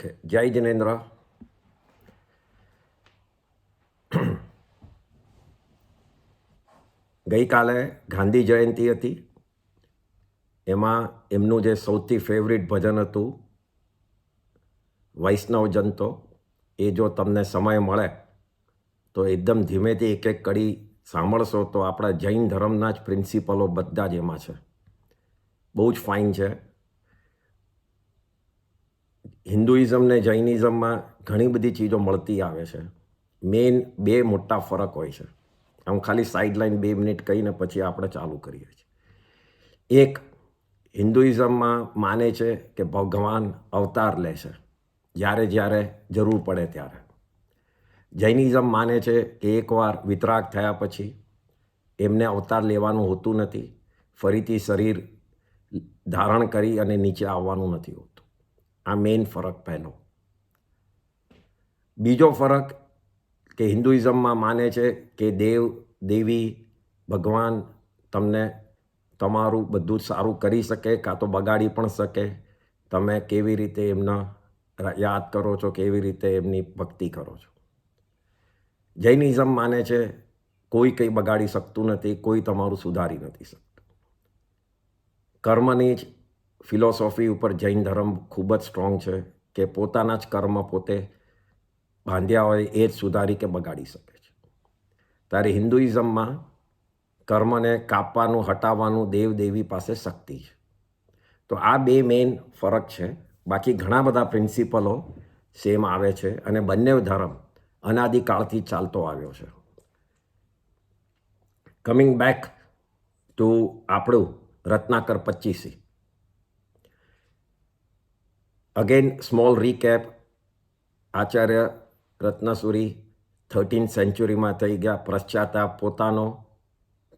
Okay, જય જિનેન્દ્ર. ગઈકાલે ગાંધી જયંતિ હતી. એમાં એમનું જે સૌથી ફેવરિટ ભજન હતું વૈષ્ણવ જન તો, એ જો તમને સમય મળે તો એકદમ ધીમેથી એક એક કડી સાંભળશો તો આપણા જૈન ધર્મના જ પ્રિન્સિપલો બધા જ એમાં છે. બહુ જ ફાઇન છે. હિન્દુઇઝમ ને જૈનિઝમમાં ઘણી બધી ચીજો મળતી આવે છે. મેઇન બે મોટા ફરક હોય છે. હું ખાલી સાઇડલાઇન 2 મિનિટ કહીને પછી આપણે ચાલુ કરીએ છીએ. એક, હિન્દુઇઝમમાં માને છે કે ભગવાન અવતાર લે છે જ્યારે જ્યારે જરૂર પડે ત્યારે. જૈનિઝમ માને છે કે એકવાર વિતરાગ થયા પછી એમને અવતાર લેવાનું હોતું નથી, ફરીથી શરીર ધારણ કરી અને નીચે આવવાનું નથી હોતું. આ મેઇન ફરક પહેલો. બીજો ફરક કે હિન્દુઇઝમમાં માને છે કે દેવ દેવી ભગવાન તમને તમારું બધું સારું કરી શકે, કાં તો બગાડી પણ શકે. તમે કેવી રીતે એમના યાદ કરો છો, કેવી રીતે એમની ભક્તિ કરો છો. જૈનિઝમ માને છે કોઈ કંઈ બગાડી શકતું નથી, કોઈ તમારું સુધારી નથી શકતું. કર્મની જ ફિલોસોફી ઉપર જૈન ધર્મ ખૂબ જ સ્ટ્રોંગ છે કે પોતાના જ કર્મ પોતે બાંધ્યા હોય એ જ સુધારી કે બગાડી શકે છે. ત્યારે હિન્દુઇઝમમાં કર્મને કાપવાનું, હટાવવાનું દેવ દેવી પાસે શક્તિ છે. તો આ બે મેઇન ફરક છે. બાકી ઘણા બધા પ્રિન્સિપલો સેમ આવે છે અને બંને ધર્મ અનાદિકાળથી ચાલતો આવ્યો છે. કમિંગ બેક ટુ આપણું રત્નાકર 25. Again small recap. Acharya રત્નસુરી 13th સેન્ચુરીમાં થઈ ગયા. પશ્ચાતાપ પોતાનો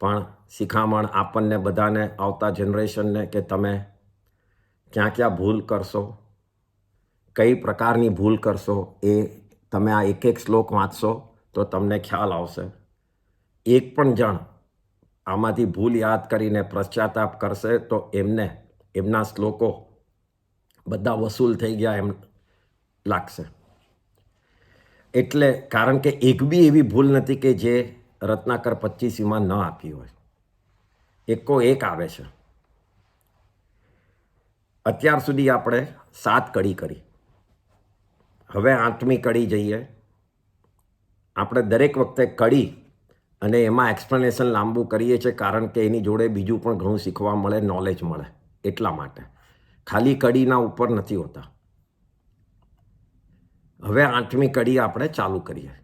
પણ શિખામણ આપણને બધાને, આવતા જનરેશનને, કે તમે ક્યાં ક્યાં ભૂલ કરશો, કઈ પ્રકારની ભૂલ કરશો, એ તમે આ એક એક શ્લોક વાંચશો તો તમને ખ્યાલ આવશે. એક પણ જણ આમાંથી ભૂલ યાદ કરીને પશ્ચાતાપ કરશે તો એમને એમના શ્લોકો બધા વસૂલ થઈ ગયા એમ લાગશે. એટલે કારણ કે એક બી એવી ભૂલ નથી કે જે રત્નાકર 25માં ન આપી હોય. એકો એક આવે છે. અત્યાર સુધી આપણે 7 કડી કરી. હવે 8મી કડી જઈએ. આપણે દરેક વખતે કડી અને એમાં એક્સપ્લેનેશન લાંબુ કરીએ છીએ કારણ કે એની જોડે બીજું પણ ઘણું શીખવા મળે, નોલેજ મળે. એટલા માટે ખાલી કડીના ઉપર નથી હોતા. હવે 8મી કડી આપણે ચાલુ કરીએ.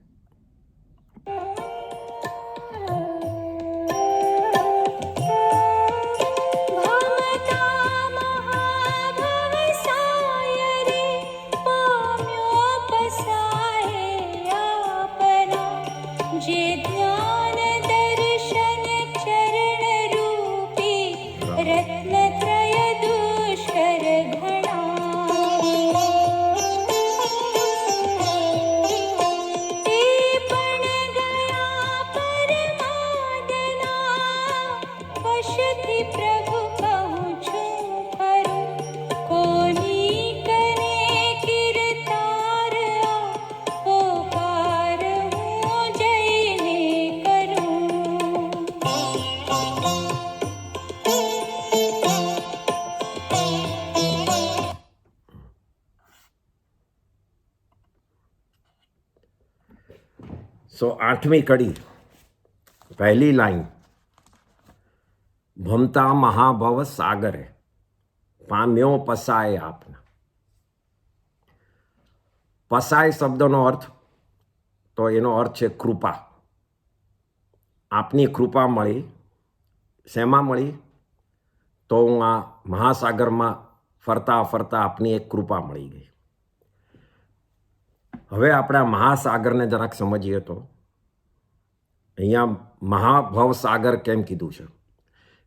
સો 8મી કડી, પહેલી લાઈન. ભમતા મહાભવ સાગરે પામ્યો પસાય આપના. પસાય શબ્દનો અર્થ તો એનો અર્થ છે કૃપા. આપની કૃપા મળી. શેમાં મળી? તો હું આ મહાસાગરમાં ફરતા ફરતા આપની એક કૃપા મળી ગઈ. હવે આપણે આ મહાસાગરને જરાક સમજીએ તો અહીંયા મહાભવ સાગર કેમ કીધું છે?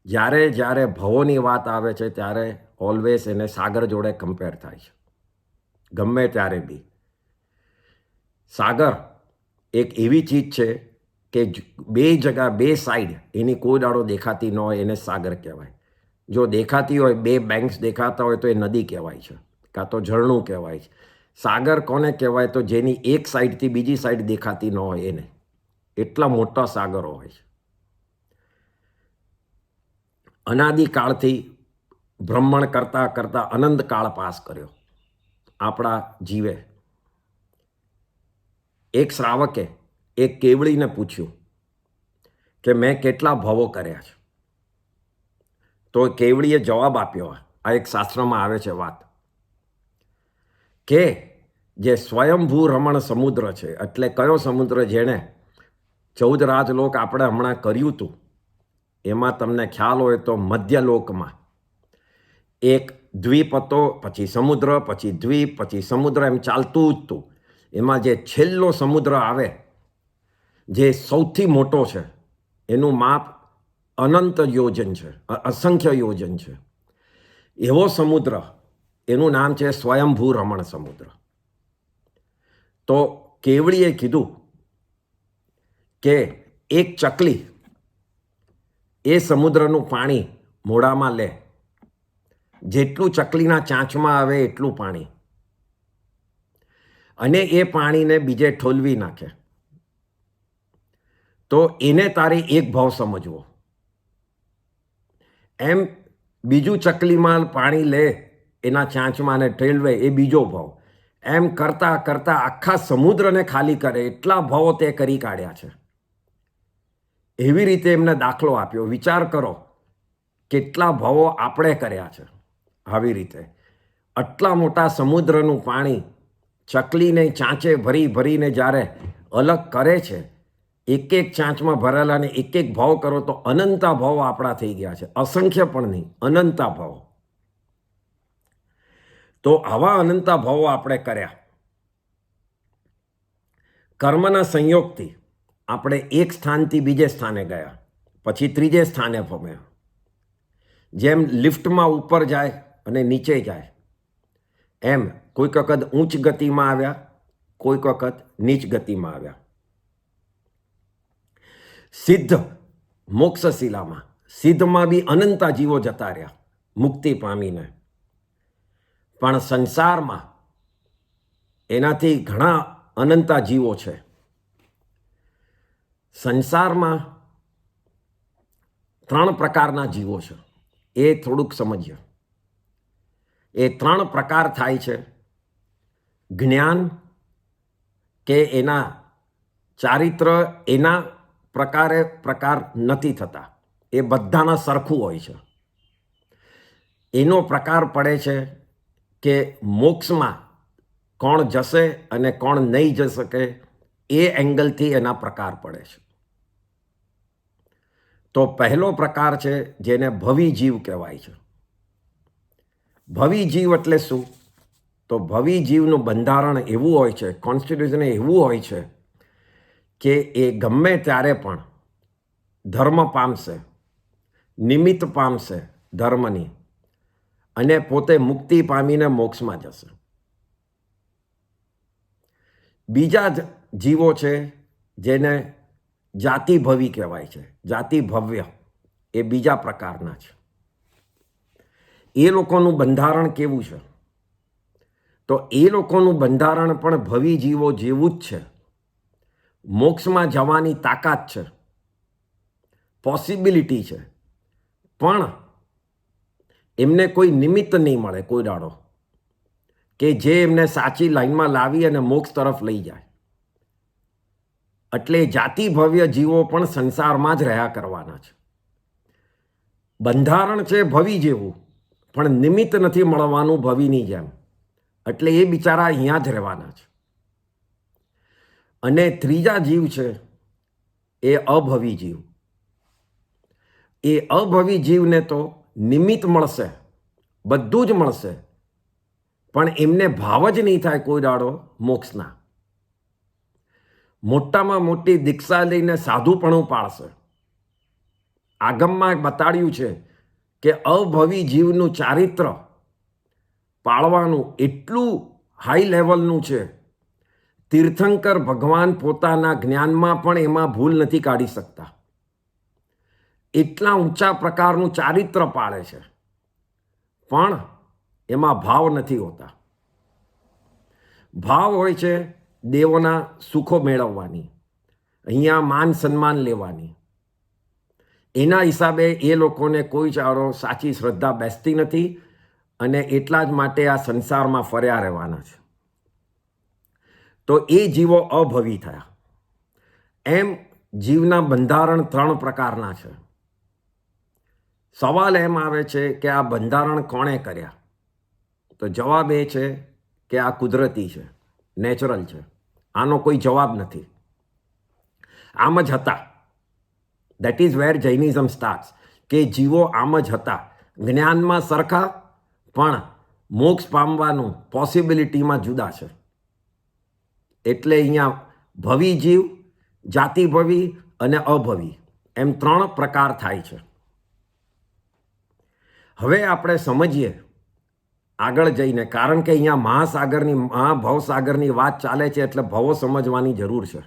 જ્યારે જ્યારે ભવોની વાત આવે છે ત્યારે ઓલવેઝ એને સાગર જોડે કમ્પેર થાય છે. ગમે ત્યારે બી સાગર એક એવી ચીજ છે કે બે જગા, બે સાઈડ એની કોઈ દાડો દેખાતી ન હોય, એને સાગર કહેવાય. જો દેખાતી હોય, બે બેંક્સ દેખાતા હોય તો એ નદી કહેવાય છે, કાં તો ઝરણું કહેવાય છે. સાગર કોને કહેવાય? તો જેની એક સાઈડથી બીજી સાઈડ દેખાતી ન હોય એને. એટલા મોટા સાગરો હોય છે. અનાદિકાળથી ભ્રમણ કરતા કરતા અનંત કાળ પાસ કર્યો આપણા જીવે. એક શ્રાવકે એક કેવળીને પૂછ્યું કે મેં કેટલા ભવો કર્યા છે. તો કેવળીએ જવાબ આપ્યો, આ એક શાસ્ત્રમાં આવે છે વાત, કે જે સ્વયંભૂ રમણ સમુદ્ર છે, એટલે કયો સમુદ્ર? જેણે 14 રાજલોક આપણે હમણાં કર્યું હતું, એમાં તમને ખ્યાલ હોય તો મધ્યલોકમાં એક દ્વીપ હતો, પછી સમુદ્ર, પછી દ્વીપ, પછી સમુદ્ર, એમ ચાલતું જ હતું. એમાં જે છેલ્લો સમુદ્ર આવે, જે સૌથી મોટો છે, એનું માપ અનંત યોજન છે, અસંખ્ય યોજન છે. એવો સમુદ્ર, એનું નામ છે સ્વયંભૂ રમણ સમુદ્ર. તો કેવળીએ કીધું કે એક ચકલી એ સમુદ્રનું પાણી મોઢામાં લે, જેટલું ચકલીના ચાંચમાં આવે એટલું પાણી, અને એ પાણીને બીજે ઠોલવી નાખે, તો એને તારે એક ભાવ સમજવો. એમ બીજું ચકલીમાં પાણી લે, એના ચાંચમાં ને ઠેલવે, એ બીજો ભાવ. એમ કરતા કરતા આખા સમુદ્રને ખાલી કરે એટલા ભાવો તે કરી કાઢ્યા છે. એવી રીતે એમને દાખલો આપ્યો. વિચાર કરો કેટલા ભાવો આપણે કર્યા છે. આવી રીતે આટલા મોટા સમુદ્રનું પાણી ચકલીને ચાંચે ભરી ભરીને જ્યારે અલગ કરે છે, એક એક ચાંચમાં ભરેલા ને એક એક ભાવ કરો તો અનંતા ભાવ આપણા થઈ ગયા છે. અસંખ્ય પણ નહીં, અનંતા ભાવ. તો આવા અનંતા ભાવો આપણે કર્યા. કર્મના સંયોગથી આપણે એક સ્થાનથી બીજે સ્થાને ગયા, પછી ત્રીજે સ્થાને ભમ્યા. જેમ લિફ્ટમાં ઉપર જાય અને નીચે જાય, એમ કોઈક વખત ઉચ્ચ ગતિમાં આવ્યા, કોઈક વખત નીચ ગતિમાં આવ્યા. સિદ્ધ મોક્ષશિલામાં, સિદ્ધમાં બી અનંતા જીવો જતા રહ્યા મુક્તિ પામીને. પણ સંસારમાં એનાથી ઘણા અનંતા જીવો છે. સંસારમાં 3 પ્રકારના જીવો છે, એ થોડુંક સમજીએ. એ 3 પ્રકાર થાય છે. જ્ઞાન, કે એના ચારિત્ર એના પ્રકાર નથી થતા, એ બધાના સરખું હોય છે. એનો પ્રકાર પડે છે કે મોક્ષમાં કોણ જશે અને કોણ નહીં જઈ શકે, એ એંગલથી એના પ્રકાર પડે છે. તો પહેલો પ્રકાર છે જેને ભવી જીવ કહેવાય છે. ભવી જીવ એટલે શું? તો ભવી જીવનું બંધારણ એવું હોય છે, કોન્સ્ટિટ્યુશન એવું હોય છે કે એ ગમે ત્યારે પણ ધર્મ પામશે, નિમિત્ત પામશે ધર્મની, અને પોતે મુક્તિ પામીને મોક્ષમાં જશે. બીજા જ જીવો છે જેને જાતિ ભવી કહેવાય છે, જાતિ ભવ્ય, એ બીજા પ્રકારના છે. એ લોકોનું બંધારણ કેવું છે? તો એ લોકોનું બંધારણ પણ ભવી જીવો જેવું જ છે. મોક્ષમાં જવાની તાકાત છે, પોસિબિલિટી છે, પણ એમને કોઈ નિમિત્ત નહીં મળે કોઈ દાડો કે જે એમને સાચી લાઈનમાં લાવી અને મોક્ષ તરફ લઈ જાય. એટલે જાતિ ભવ્ય જીવો પણ સંસારમાં જ રહ્યા કરવાના છે. બંધારણ છે ભવી જેવું, પણ નિમિત્ત નથી મળવાનું ભવીની જેમ, એટલે એ બિચારા અહીંયા જ રહેવાના છે. અને ત્રીજા જીવ છે એ અભવી જીવ. એ અભવી જીવને તો નિમિત્ત મળશે, બધું જ મળશે, પણ એમને ભાવ જ નહીં થાય કોઈ દાડો મોક્ષના. મોટામાં મોટી દીક્ષા લઈને સાધુપણું પાળશે. આગમમાં બતાડ્યું છે કે અભવી જીવનું ચારિત્ર પાળવાનું એટલું હાઈ લેવલનું છે, તીર્થંકર ભગવાન પોતાના જ્ઞાનમાં પણ એમાં ભૂલ નથી કાઢી શકતા. એટલા ઊંચા પ્રકારનું ચારિત્ર પાળે છે, પણ એમાં ભાવ નથી હોતા. ભાવ હોય છે દેવોના સુખો મેળવવાની, અહીંયા માન સન્માન લેવાની. એના હિસાબે એ લોકોને કોઈ ચારો સાચી શ્રદ્ધા બેસતી નથી અને એટલા જ માટે આ સંસારમાં ફર્યા રહેવાના છે. તો એ જીવો અભવી થયા. એમ જીવના બંધારણ 3 પ્રકારના છે. સવાલ એમ આવે છે કે આ બંધારણ કોણે કર્યા? તો જવાબ એ છે કે આ કુદરતી છે, નેચરલ છે. આનો કોઈ જવાબ નથી. આમ જ હતા. That is wear Jainism starts, કે જીવો આમ જ હતા, જ્ઞાનમાં સરખા પણ મોક્ષ પામવાનું પોસિબિલિટીમાં જુદા છે. એટલે અહીંયા ભવી જીવ, જાતિ ભવી અને અભવી એમ 3 પ્રકાર થાય છે. હવે આપણે સમજીએ આગળ જઈને, કારણ કે અહીંયા મહાભવસાગરની વાત ચાલે છે એટલે ભવો સમજવાની જરૂર છે.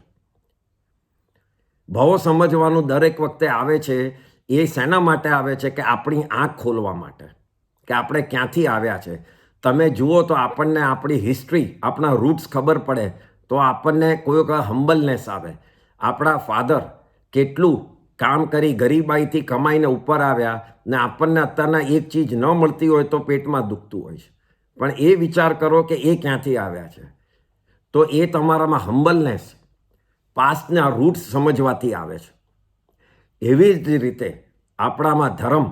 ભવો સમજવાનું દરેક વખતે આવે છે. એ શેના માટે આવે છે? કે આપણી આંખ ખોલવા માટે, કે આપણે ક્યાંથી આવ્યા છે. તમે જુઓ તો આપણને આપણી હિસ્ટ્રી, આપણા રૂટ્સ ખબર પડે તો આપણને કોઈ હમ્બલનેસ આવે. આપણા ફાધર કેટલું કામ કરી ગરીબાઈથી કમાઈને ઉપર આવ્યા ને આપણને અત્યારના એક ચીજ ન મળતી હોય તો પેટમાં દુખતું હોય છે. પણ એ વિચાર કરો કે એ ક્યાંથી આવ્યા છે. તો એ તમારામાં હમ્બલનેસ, પાસ્ટના રૂટ્સ સમજવાથી આવે છે. એવી જ રીતે આપણામાં ધર્મ,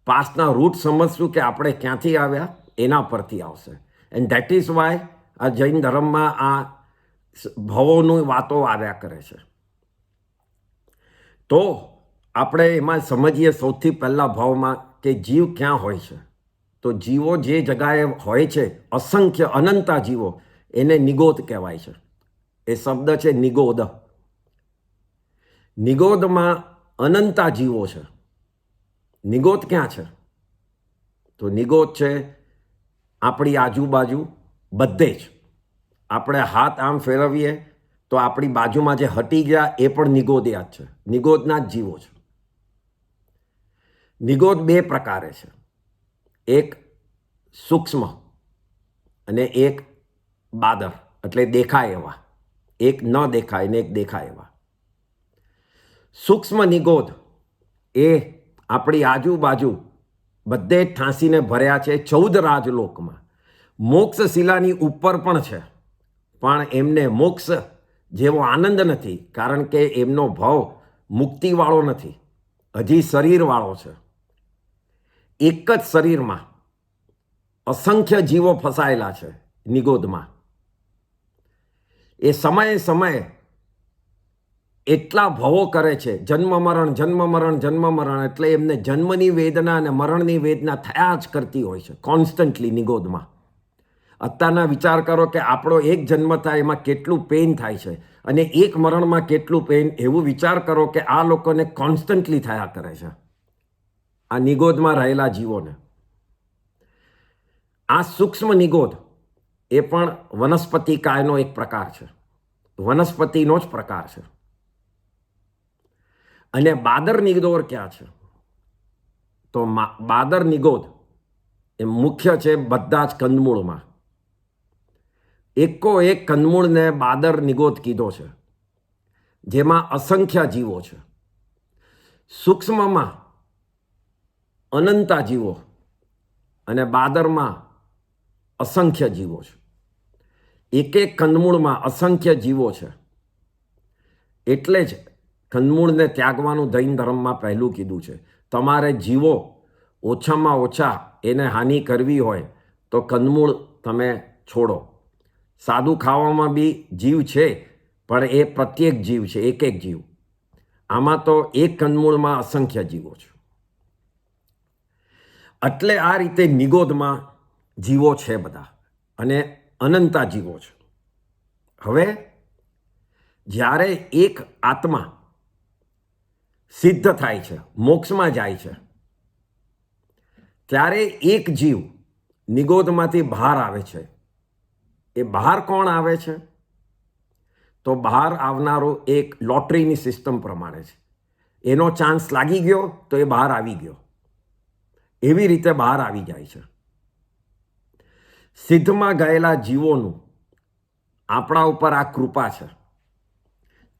પાસ્ટના રૂટ સમજશું કે આપણે ક્યાંથી આવ્યા એના પરથી આવશે. એન્ડ દેટ ઇઝ વાય આ જૈન ધર્મમાં આ ભવોની વાતો આવ્યા કરે છે. તો આપણે એમાં સમજીએ સૌથી પહેલાં ભાવમાં કે જીવ ક્યાં હોય છે. તો જીવો જે જગાએ હોય છે, અસંખ્ય અનંતા જીવો, એને નિગોદ કહેવાય છે. એ શબ્દ છે નિગોદ. નિગોદમાં અનંતા જીવો છે. નિગોદ ક્યાં છે? તો નિગોદ છે આપણી આજુબાજુ બધે જ. આપણે હાથ આમ ફેરવીએ તો આપણી બાજુમાં જે હટી ગયા એ પણ નિગોદિયા જ છે, નિગોદના જ જીવો છે. નિગોદ 2 પ્રકારે છે, એક સૂક્ષ્મ અને એક બાદર, એટલે દેખાય એવા. એક ન દેખાય ને એક દેખાય એવા. સૂક્ષ્મ નિગોદ એ આપણી આજુબાજુ બધે જ ઠાંસીને ભર્યા છે 14 રાજલોકમાં. મોક્ષશિલાની ઉપર પણ છે, પણ એમને મોક્ષ જેવો આનંદ નથી, કારણ કે એમનો ભાવ મુક્તિવાળો નથી, હજી શરીરવાળો છે. એક જ શરીરમાં અસંખ્ય જીવો ફસાયેલા છે નિગોદમાં. એ સમયે સમયે એટલા ભવો કરે છે, જન્મ મરણ જન્મ મરણ જન્મ મરણ, એટલે એમને જન્મની વેદના અને મરણની વેદના થયા જ કરતી હોય છે કોન્સ્ટન્ટલી નિગોદમાં. અત્યારના વિચાર કરો કે આપણો એક જન્મ થાય એમાં કેટલું પેઇન થાય છે અને એક મરણમાં કેટલું પેઇન. એવું વિચાર કરો કે આ લોકોને કોન્સ્ટન્ટલી થયા કરે છે આ નિગોદમાં રહેલા જીવોને. આ સૂક્ષ્મ નિગોદ એ પણ વનસ્પતિ કાયનો એક પ્રકાર છે, વનસ્પતિનો જ પ્રકાર છે. અને બાદર નિગોદ ક્યાં છે? તો બાદર નિગોદ એ મુખ્ય છે બધા જ કંદમૂળમાં. એકો એક કંદમૂળને બાદર નિગોદ કીધો છે, જેમાં અસંખ્ય જીવો છે. સૂક્ષ્મમાં અનંતા જીવો અને બાદરમાં અસંખ્ય જીવો છે. એક એક કંદમૂળમાં અસંખ્ય જીવો છે. એટલે જ કંદમૂળને ત્યાગવાનું જૈન ધર્મમાં પહેલું કીધું છે. તમારે જીવો ઓછામાં ઓછા એને હાનિ કરવી હોય તો કંદમૂળ તમે છોડો. સાદું ખાવામાં બી જીવ છે, પણ એ પ્રત્યેક જીવ છે, એક એક જીવ. આમાં તો એક કંદમૂળમાં અસંખ્ય જીવો છે. એટલે આ રીતે નિગોદમાં જીવો છે બધા અને અનંતા જીવો છે. હવે જ્યારે એક આત્મા સિદ્ધ થાય છે, મોક્ષમાં જાય છે, ત્યારે એક જીવ નિગોદમાંથી બહાર આવે છે. એ બહાર કોણ આવે છે? તો બહાર આવનારો એક લોટરીની સિસ્ટમ પ્રમાણે છે. એનો ચાન્સ લાગી ગયો તો એ બહાર આવી ગયો. એવી રીતે બહાર આવી જાય છે. સિદ્ધમાં ગયેલા જીવોનું આપણા ઉપર આ કૃપા છે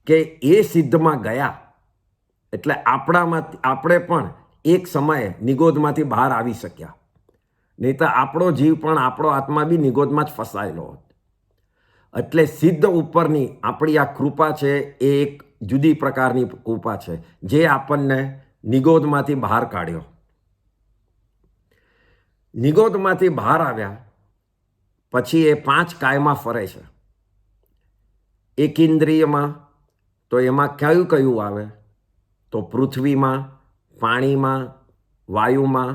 કે એ સિદ્ધમાં ગયા એટલે આપણે પણ એક સમયે નિગોદમાંથી બહાર આવી શક્યા. નહીં તો આપણો જીવ પણ આપણો આત્મા બી નિગોદમાં જ ફસાયેલો હોત. એટલે સિદ્ધ ઉપરની આપણી આ કૃપા છે એ એક જુદી પ્રકારની કૃપા છે જે આપણને નિગોદમાંથી બહાર કાઢ્યો. નિગોદમાંથી બહાર આવ્યા પછી એ 5 કાયમાં ફરે છે. એક ઇન્દ્રિયમાં તો એમાં કયું કયું આવે? તો પૃથ્વીમાં, પાણીમાં, વાયુમાં,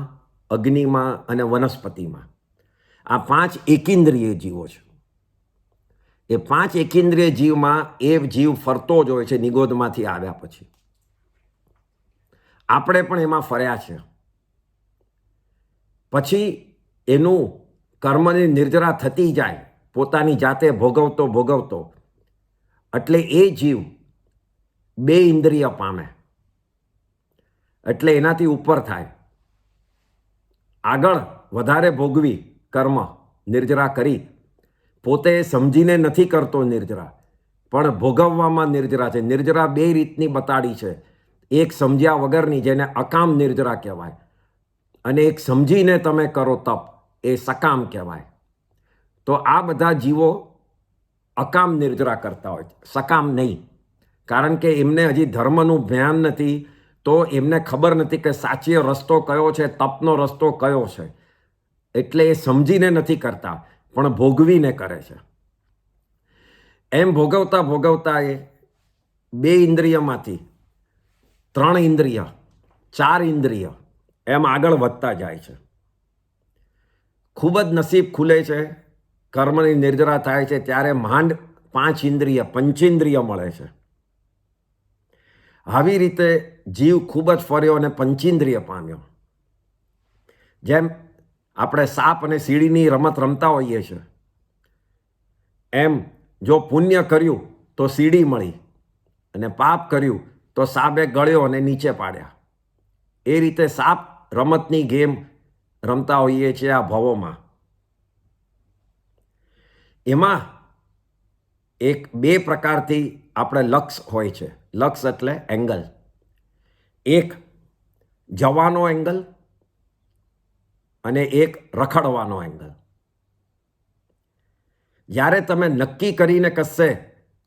અગ્નિમાં અને વનસ્પતિમાં. આ 5 એકેન્દ્રિય જીવો છે. એ 5 એકેન્દ્રિય જીવમાં એ જીવ ફરતો જ હોય છે નિગોદમાંથી આવ્યા પછી. આપણે પણ એમાં ફર્યા છે. પછી એનું કર્મની નિર્જરા થતી જાય પોતાની જાતે ભોગવતો એટલે એ જીવ 2 ઇન્દ્રિય પામે એટલે એનાથી ઉપર થાય. આગળ વધારે ભોગવી કર્મ નિર્જરા કરી પોતે સમજીને નથી કરતો નિર્જરા, પણ ભોગવવામાં નિર્જરા છે. નિર્જરા 2 રીતની બતાડી છે. એક સમજ્યા વગરની જેને અકામ નિર્જરા કહેવાય અને એક સમજીને તમે કરો તપ એ સકામ કહેવાય. તો આ બધા જીવો અકામ નિર્જરા કરતા હોય છે, સકામ નહીં. કારણ કે એમને હજી ધર્મનું જ્ઞાન નથી, તો એમને ખબર નથી કે સાચો રસ્તો કયો છે, તપનો રસ્તો કયો છે. એટલે એ સમજીને નથી કરતા પણ ભોગવીને કરે છે. એમ ભોગવતા એ 2 ઇન્દ્રિયમાંથી 3 ઇન્દ્રિય, 4 ઇન્દ્રિય એમ આગળ વધતા જાય છે. ખૂબ જ નસીબ ખુલે છે, કર્મની નિર્જરા થાય છે ત્યારે માંડ 5 ઇન્દ્રિય, પંચેન્દ્રિય મળે છે. આવી રીતે જીવ ખૂબ જ ફર્યો અને પંચેન્દ્રિય પામ્યો. જેમ આપણે સાપ અને સીડીની રમત રમતા હોઈએ છીએ, એમ જો પુણ્ય કર્યું તો સીડી મળી અને પાપ કર્યું તો સાપે ગળ્યો અને નીચે પાડ્યા. એ રીતે સાપ રમતની ગેમ રમતા હોઈએ છીએ આ ભવોમાં. એમાં 2 પ્રકારથી આપણે લક્ષ હોય છે. લક્ષ એટલે એંગલ. એક જવાનો એંગલ અને એક રખડવાનો એંગલ. જ્યારે તમે નક્કી કરીને કશે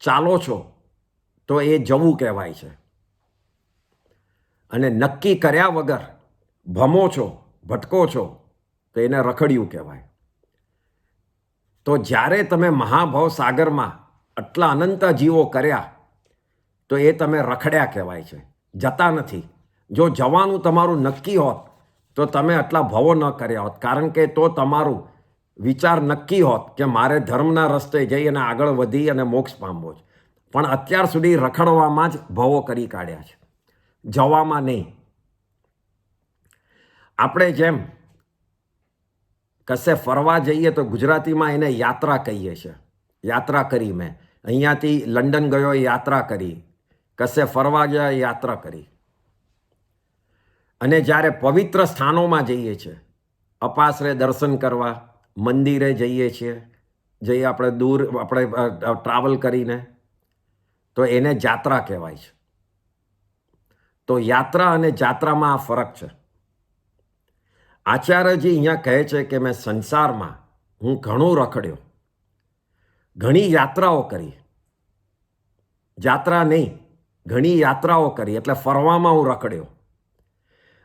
ચાલો છો તો એ જવું કહેવાય છે, અને નક્કી કર્યા વગર ભમો છો, ભટકો છો તો એને રખડ્યું કહેવાય. તો જ્યારે તમે મહાભવ સાગરમાં આટલા અનંત જીવો કર્યા તો એ તમે રખડ્યા કહેવાય છે, જતા નથી. જો જવાનું તમારું નક્કી હોત તો તમે આટલા ભવો ન કર્યા હોત, કારણ કે તો તમારું વિચાર નક્કી હોત કે મારે ધર્મના રસ્તે જઈ અને આગળ વધી અને મોક્ષ પામવો છે. પણ અત્યાર સુધી રખડવામાં જ ભવો કરી કાઢ્યા છે, જવામાં નહીં. આપણે જેમ કશે ફરવા જઈએ તો ગુજરાતીમાં એને યાત્રા કહીએ છીએ. યાત્રા કરી, મેં અહીંયાથી લંડન ગયો યાત્રા કરી, કશે ફરવા ગયા યાત્રા કરી. અને જ્યારે પવિત્ર સ્થાનોમાં જઈએ છીએ, અપાશ્રય દર્શન કરવા, મંદિરે જઈએ છીએ, જઈએ આપણે દૂર આપણે ટ્રાવેલ કરીને, તો એને જાત્રા કહેવાય છે. તો યાત્રા અને જાત્રામાં આ ફરક છે. આચાર્યજી અહીંયા કહે છે કે મેં સંસારમાં હું ઘણું રખડ્યો, ઘણી યાત્રાઓ કરી. જાત્રા નહીં, ઘણી યાત્રાઓ કરી એટલે ફરવામાં હું રખડ્યો.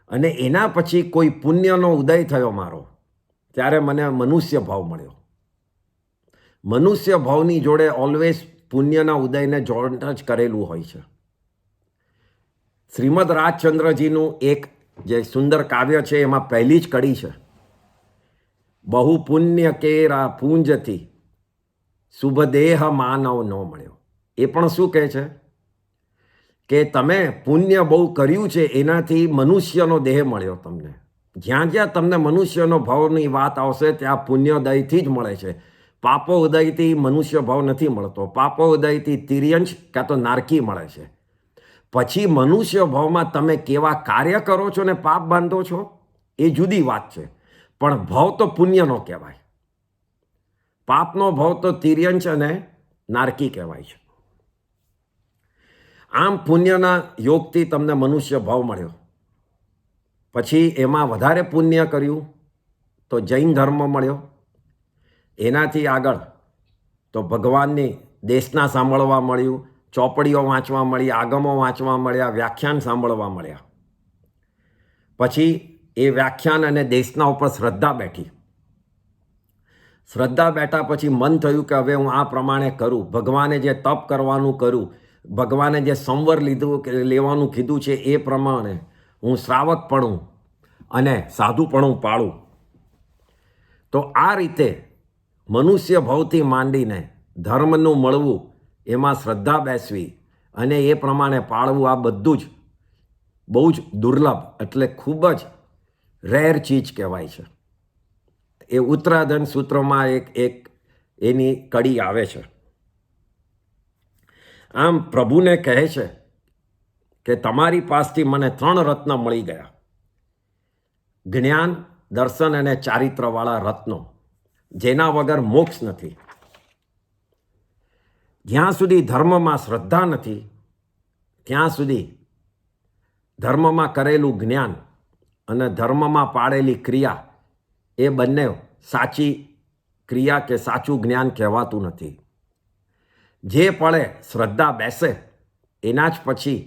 અને એના પછી કોઈ પુણ્યનો ઉદય થયો મારો, ત્યારે મને મનુષ્ય ભાવ મળ્યો. મનુષ્ય ભાવની જોડે ઓલવેઝ પુણ્યના ઉદયને જોઈન્ટ જ કરેલું હોય છે. શ્રીમદ રાજચંદ્રજીનું એક જે સુંદર કાવ્ય છે એમાં પહેલી જ કડી છે, બહુ પુણ્ય કેરા પૂંજથી શુભ દેહ માનવ ન મળ્યો. એ પણ શું કહે છે કે તમે પુણ્ય બહુ કર્યું છે એનાથી મનુષ્યનો દેહ મળ્યો તમને. જ્યાં જ્યાં તમને મનુષ્યનો ભાવની વાત આવશે ત્યાં પુણ્યોદયથી જ મળે છે. પાપો ઉદયથી મનુષ્ય ભાવ નથી મળતો. પાપો ઉદયથી તિર્યંશ કાં તો નારકી મળે છે. પછી મનુષ્ય ભાવમાં તમે કેવા કાર્ય કરો છો ને પાપ બાંધો છો એ જુદી વાત છે, પણ ભાવ તો પુણ્યનો કહેવાય. પાપનો ભાવ તો તિર્યંશ અને નારકી કહેવાય છે. આમ પુણ્યના યોગથી તમને મનુષ્ય ભાવ મળ્યો. પછી એમાં વધારે પુણ્ય કર્યું તો જૈન ધર્મ મળ્યો. એનાથી આગળ તો ભગવાનની દેશના સાંભળવા મળ્યું, ચોપડીઓ વાંચવા મળી, આગમો વાંચવા મળ્યા, વ્યાખ્યાન સાંભળવા મળ્યા. પછી એ વ્યાખ્યાન અને દેશના ઉપર શ્રદ્ધા બેઠી. શ્રદ્ધા બેઠા પછી મન થયું કે હવે હું આ પ્રમાણે કરું. ભગવાને જે તપ કરવાનું કર્યું, ભગવાને જે સંવર લેવાનું કીધું છે એ પ્રમાણે હું શ્રાવક પડું અને સાધુપણું પાળું. તો આ રીતે મનુષ્ય ભાવથી માંડીને ધર્મનું મળવું, એમાં શ્રદ્ધા બેસવી અને એ પ્રમાણે પાળવું, આ બધું જ બહુ જ દુર્લભ, એટલે ખૂબ જ રેર ચીજ કહેવાય છે. એ ઉત્તરાધન સૂત્રમાં એક એની કડી આવે છે. આમ પ્રભુને કહે છે કે તમારી પાસથી મને 3 રત્ન મળી ગયા. જ્ઞાન, દર્શન અને ચારિત્રવાળા રત્નો, જેના વગર મોક્ષ નથી. જ્યાં સુધી ધર્મમાં શ્રદ્ધા નથી ત્યાં સુધી ધર્મમાં કરેલું જ્ઞાન અને ધર્મમાં પાડેલી ક્રિયા એ બંને સાચી ક્રિયા કે સાચું જ્ઞાન કહેવાતું નથી. જે પળે શ્રદ્ધા બેસે એના જ પછી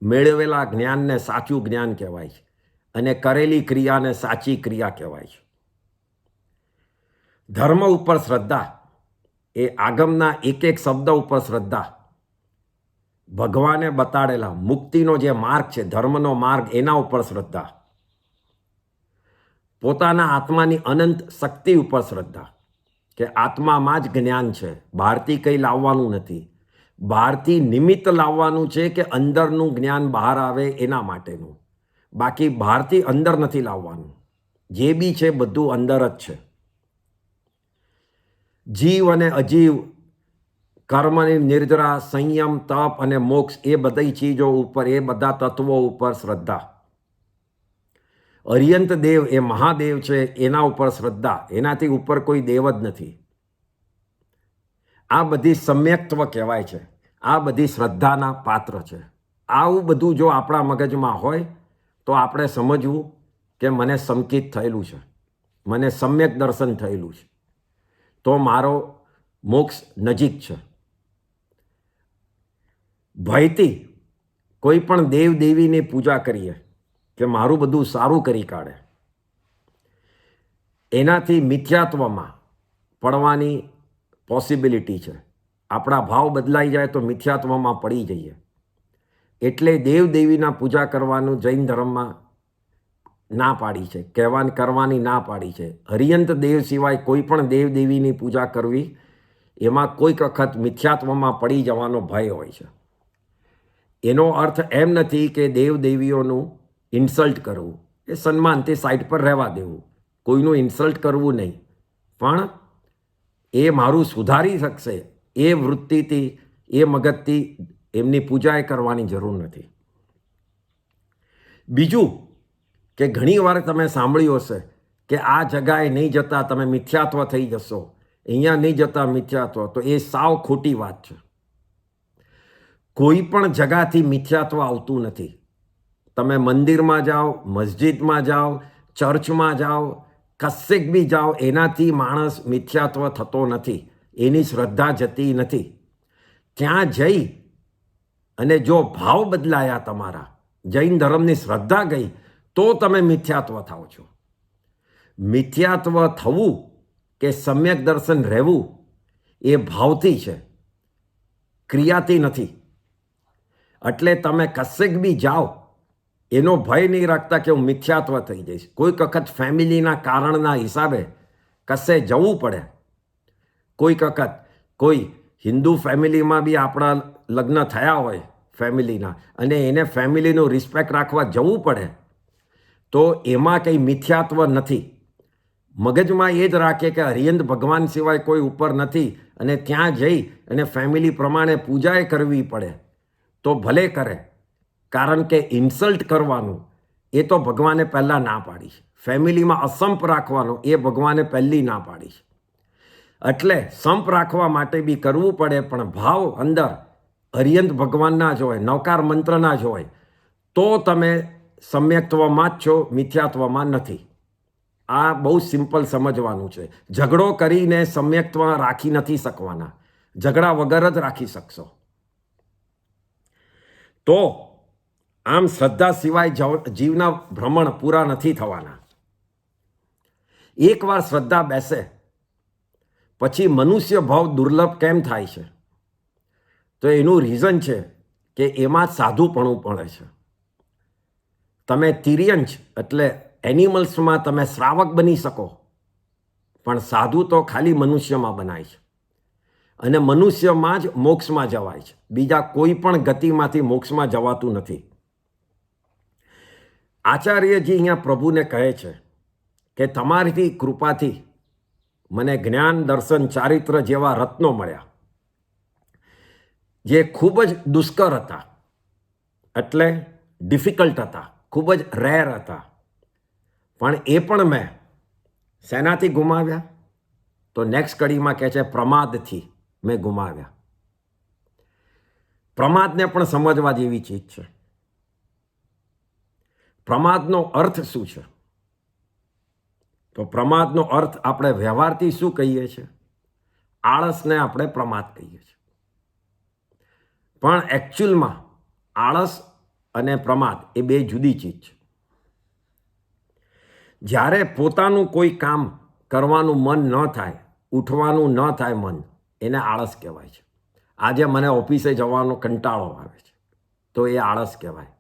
મેળવેલા જ્ઞાનને સાચું જ્ઞાન કહેવાય છે અને કરેલી ક્રિયાને સાચી ક્રિયા કહેવાય છે. ધર્મ ઉપર શ્રદ્ધા એ આગમના એક એક શબ્દ ઉપર શ્રદ્ધા, ભગવાને બતાડેલા મુક્તિનો જે માર્ગ છે, ધર્મનો માર્ગ, એના ઉપર શ્રદ્ધા, પોતાના આત્માની અનંત શક્તિ ઉપર શ્રદ્ધા કે આત્મામાં જ જ્ઞાન છે, બહારથી કંઈ લાવવાનું નથી. બહારથી નિમિત્ત લાવવાનું છે કે અંદરનું જ્ઞાન બહાર આવે એના માટેનું. બાકી બહારથી અંદર નથી લાવવાનું. જે બી છે બધું અંદર જ છે. જીવ અને અજીવ, કર્મની નિર્જરા, સંયમ, તપ અને મોક્ષ, એ બધી ચીજો ઉપર, એ બધા તત્વો ઉપર શ્રદ્ધા. અરિયંત દેવ એ મહાદેવ છે, એના ઉપર શ્રદ્ધા. એનાથી ઉપર કોઈ દેવ જ નથી. આ બધી સમ્યક્ત્વ કહેવાય છે. આ બધી શ્રદ્ધાના પાત્ર છે. આવું બધું જો આપણા મગજમાં હોય તો આપણે સમજવું કે મને સંકિત થયેલું છે, મને સમ્યક દર્શન થયેલું છે, તો મારો મોક્ષ નજીક છે. ભયથી કોઈ પણ દેવ દેવીની પૂજા કરીએ કે મારું બધું સારું કરી કાઢે, એનાથી મિથ્યાત્વમાં પડવાની પોસિબિલિટી છે. આપણા ભાવ બદલાઈ જાય તો મિથ્યાત્વમાં પડી જઈએ. એટલે દેવ દેવીના પૂજા કરવાનું જૈન ધર્મમાં ના પાડી છે, કરવાની ના પાડી છે. હરિયંત દેવ સિવાય કોઈ પણ દેવ દેવીની પૂજા કરવી, એમાં કોઈક વખત મિથ્યાત્વમાં પડી જવાનો ભય હોય છે. એનો અર્થ એમ નથી કે દેવ દેવીઓનું ઇન્સલ્ટ કરવું, એ સન્માનથી સાઈડ પર રહેવા દેવું, કોઈનું ઇન્સલ્ટ કરવું નહીં. પણ એ મારું સુધારી શકશે એ વૃત્તિથી, એ મગજથી એમની પૂજા કરવાની જરૂર નથી. બીજું કે ઘણીવાર તમે સાંભળ્યું હશે કે આ જગાએ નહીં જતા તમે મિથ્યાત્વ થઈ જશો, અહીંયા નહીં જતા મિથ્યાત્વ. તો એ સાવ ખોટી વાત છે. કોઈ પણ જગાથી મિથ્યાત્વ આવતું નથી. તમે મંદિરમાં જાઓ, મસ્જિદમાં જાઓ, ચર્ચમાં જાઓ, કશેક બી જાઓ, એનાથી માણસ મિથ્યાત્વ થતો નથી, એની શ્રદ્ધા જતી નથી. ત્યાં જઈ અને જો ભાવ બદલાયા તમારા, જૈન ધર્મની શ્રદ્ધા ગઈ, તો તમે મિથ્યાત્વ થાઓ છો. મિથ્યાત્વ થવું કે સમ્યક દર્શન રહેવું એ ભાવથી છે, ક્રિયાથી નથી. એટલે તમે કશેક બી જાઓ એનો ભય નહીં રાખતા કે હું મિથ્યાત્વ થઈ જઈશ. કોઈક વખત ફેમિલીના કારણના હિસાબે કશે જવું પડે. કોઈક વખત કોઈ હિન્દુ ફેમિલીમાં બી આપણા લગ્ન થયા હોય ફેમિલીના, અને એને ફેમિલીનું રિસ્પેક્ટ રાખવા જવું પડે, તો એમાં કંઈ મિથ્યાત્વ નથી. મગજમાં એ જ રાખે કે હરિયંત ભગવાન સિવાય કોઈ ઉપર નથી, અને ત્યાં જઈ અને ફેમિલી પ્રમાણે પૂજાએ કરવી પડે તો ભલે કરે. કારણ કે ઇન્સલ્ટ કરવાનું એ તો ભગવાને પહેલાં ના પાડી છે. ફેમિલીમાં અસંપ રાખવાનું એ ભગવાને પહેલી ના પાડી છે. એટલે સંપ રાખવા માટે બી કરવું પડે, પણ ભાવ અંદર હરિયંત ભગવાનના જ હોય, નવકાર મંત્રના જ હોય, તો તમે સમ્યક્ત્વમાં જ છો, મિથ્યાત્વમાં નથી. આ બહુ સિમ્પલ સમજવાનું છે. ઝઘડો કરીને સમ્યક્ત્વ રાખી નથી શકવાના, ઝઘડા વગર જ રાખી શકશો. તો આમ શ્રદ્ધા સિવાય જીવના ભ્રમણ પૂરા નથી થવાના. એકવાર શ્રદ્ધા બેસે પછી મનુષ્ય ભાવ દુર્લભ કેમ થાય છે? તો એનું રીઝન છે કે એમાં સાધુપણું પડે છે. તમે તિર્યંચ એટલે એનિમલ્સમાં તમે શ્રાવક બની શકો, પણ સાધુ તો ખાલી મનુષ્યમાં બનાય છે, અને મનુષ્યમાં જ મોક્ષમાં જવાય છે. બીજા કોઈ પણ ગતિમાંથી મોક્ષમાં જવાતું નથી. આચાર્યજી અહીંયા પ્રભુને કહે છે કે તમારી કૃપાથી મને જ્ઞાન, દર્શન, ચારિત્ર જેવા રત્નો મળ્યા, જે ખૂબ જ દુષ્કર હતા, એટલે ડિફિકલ્ટ હતા, ખૂબ જ રેર હતા. પણ એ પણ મેં શેનાથી ગુમાવ્યા? તો નેક્સ્ટ કડીમાં કહે છે પ્રમાદથી મેં ગુમાવ્યા. પ્રમાદને પણ સમજવા જેવી ચીજ છે. પ્રમાદનો અર્થ શું છે? તો પ્રમાદનો અર્થ આપણે વ્યવહારથી શું કહીએ છીએ? આળસને આપણે પ્રમાદ કહીએ છીએ. પણ એકચ્યુઅલમાં આળસ અને પ્રમાદ એ બે જુદી ચીજ છે. જ્યારે પોતાનું કોઈ કામ કરવાનું મન ન થાય, ઉઠવાનું ન થાય મન, એને આળસ કહેવાય છે. આજે મને ઓફિસે જવાનો કંટાળો આવે છે, તો એ આળસ કહેવાય.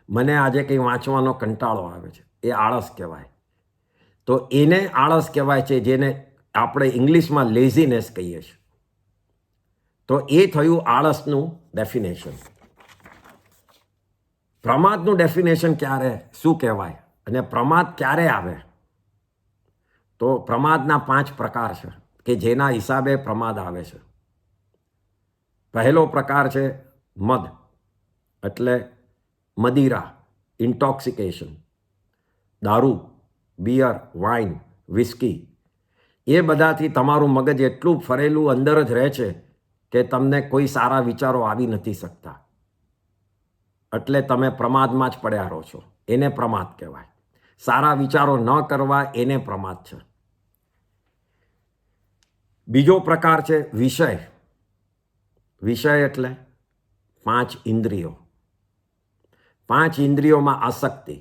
મને આજે કંઈ વાંચવાનો કંટાળો આવે છે, એ આળસ કહેવાય. તો એને આળસ કહેવાય છે, જેને આપણે ઇંગ્લિશમાં લેઝીનેસ કહીએ છીએ. તો એ થયું આળસનું ડેફિનેશન. પ્રમાદનું ડેફિનેશન ક્યારે શું કહેવાય અને પ્રમાદ ક્યારે આવે? તો પ્રમાદના 5 પ્રકાર છે કે જેના હિસાબે પ્રમાદ આવે છે. પહેલો પ્રકાર છે મદ, એટલે મદિરા, ઇન્ટોક્સિકેશન. દારૂ, બિયર, વાઇન, વિસ્કી, એ બધાથી તમારું મગજ એટલું ફરેલું અંદર જ રહે છે કે તમને કોઈ સારા વિચારો આવી નથી શકતા, એટલે તમે પ્રમાદમાં જ પડ્યા રહો છો. એને પ્રમાદ કહેવાય. સારા વિચારો ન કરવા, એને પ્રમાદ છે. બીજો પ્રકાર છે વિષય. વિષય એટલે 5 ઇન્દ્રિયો. 5 ઇન્દ્રિયોમાં આસક્તિ.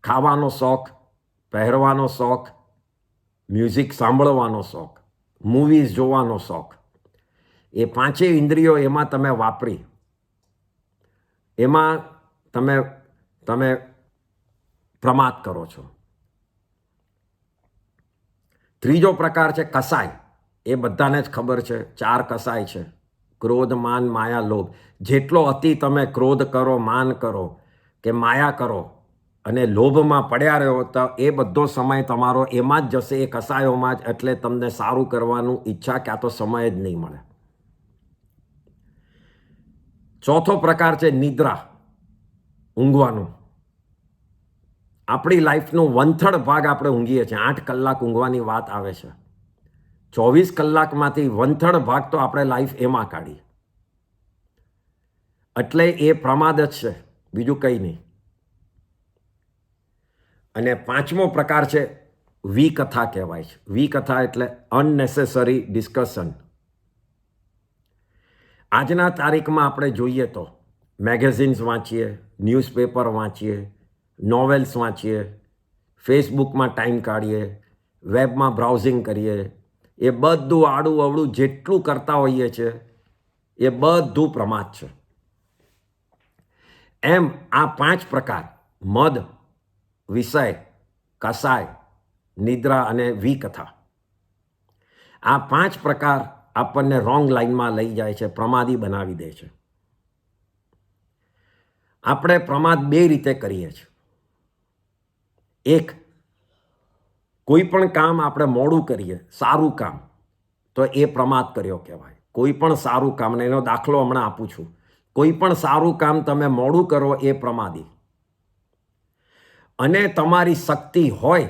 ખાવાનો શોખ, પહેરવાનો શોખ, મ્યુઝિક સાંભળવાનો શોખ, મૂવીઝ જોવાનો શોખ. એ 5 ઇન્દ્રિયો એમાં તમે વાપરી, એમાં તમે પ્રમાદ કરો છો. ત્રીજો પ્રકાર છે કસાય. એ બધાને જ ખબર છે, 4 કસાય છે: ક્રોધ, માન, માયા, લોભ. જેટલો અતિ તમે ક્રોધ કરો, માન કરો કે માયા કરો અને લોભમાં પડ્યા રહ્યો, તો એ બધો સમય તમારો એમાં જ જશે, એ કસાયોમાં જ. એટલે તમને સારું કરવાનું ઈચ્છા ક્યાં તો સમય જ નહીં મળે. ચોથો પ્રકાર છે નિદ્રા, ઊંઘવાનું. આપણી લાઈફનો 1/3 ભાગ આપણે ઊંઘીએ છીએ. 8 કલાક ઊંઘવાની વાત આવે છે. 24 કલાકમાંથી 1/3 ભાગ તો આપણે લાઈફ એમાં કાઢી. એટલે એ પ્રમાદ જ છે, બીજું કંઈ નહીં. અને 5મો પ્રકાર છે વિકથા કહેવાય છે. વિકથા એટલે અનનેસેસરી ડિસ્કશન. આજના તારીખમાં આપણે જોઈએ તો મેગેઝિન્સ વાંચીએ, ન્યૂઝપેપર વાંચીએ, નોવેલ્સ વાંચીએ, ફેસબુકમાં ટાઈમ કાઢીએ, વેબમાં બ્રાઉઝિંગ કરીએ, એ બધું આડું અવળું જેટલું કરતા હોઈએ છીએ એ બધું પ્રમાદ છે. એમ આ 5 પ્રકાર, મદ, વિષય, કસાય, નિદ્રા અને વિકથા, આ 5 પ્રકાર આપણને રોંગ લાઈનમાં લઈ જાય છે, પ્રમાદી બનાવી દે છે. આપણે પ્રમાદ 2 રીતે કરીએ છીએ. એક, કોઈ પણ કામ આપણે મોડું કરીએ, સારું કામ, તો એ પ્રમાદ કર્યો કહેવાય. કોઈ પણ સારું કામ, એનો દાખલો હમણાં આપું છું. કોઈ પણ સારું કામ તમે મોડું કરો, એ પ્રમાદી. અને તમારી શક્તિ હોય,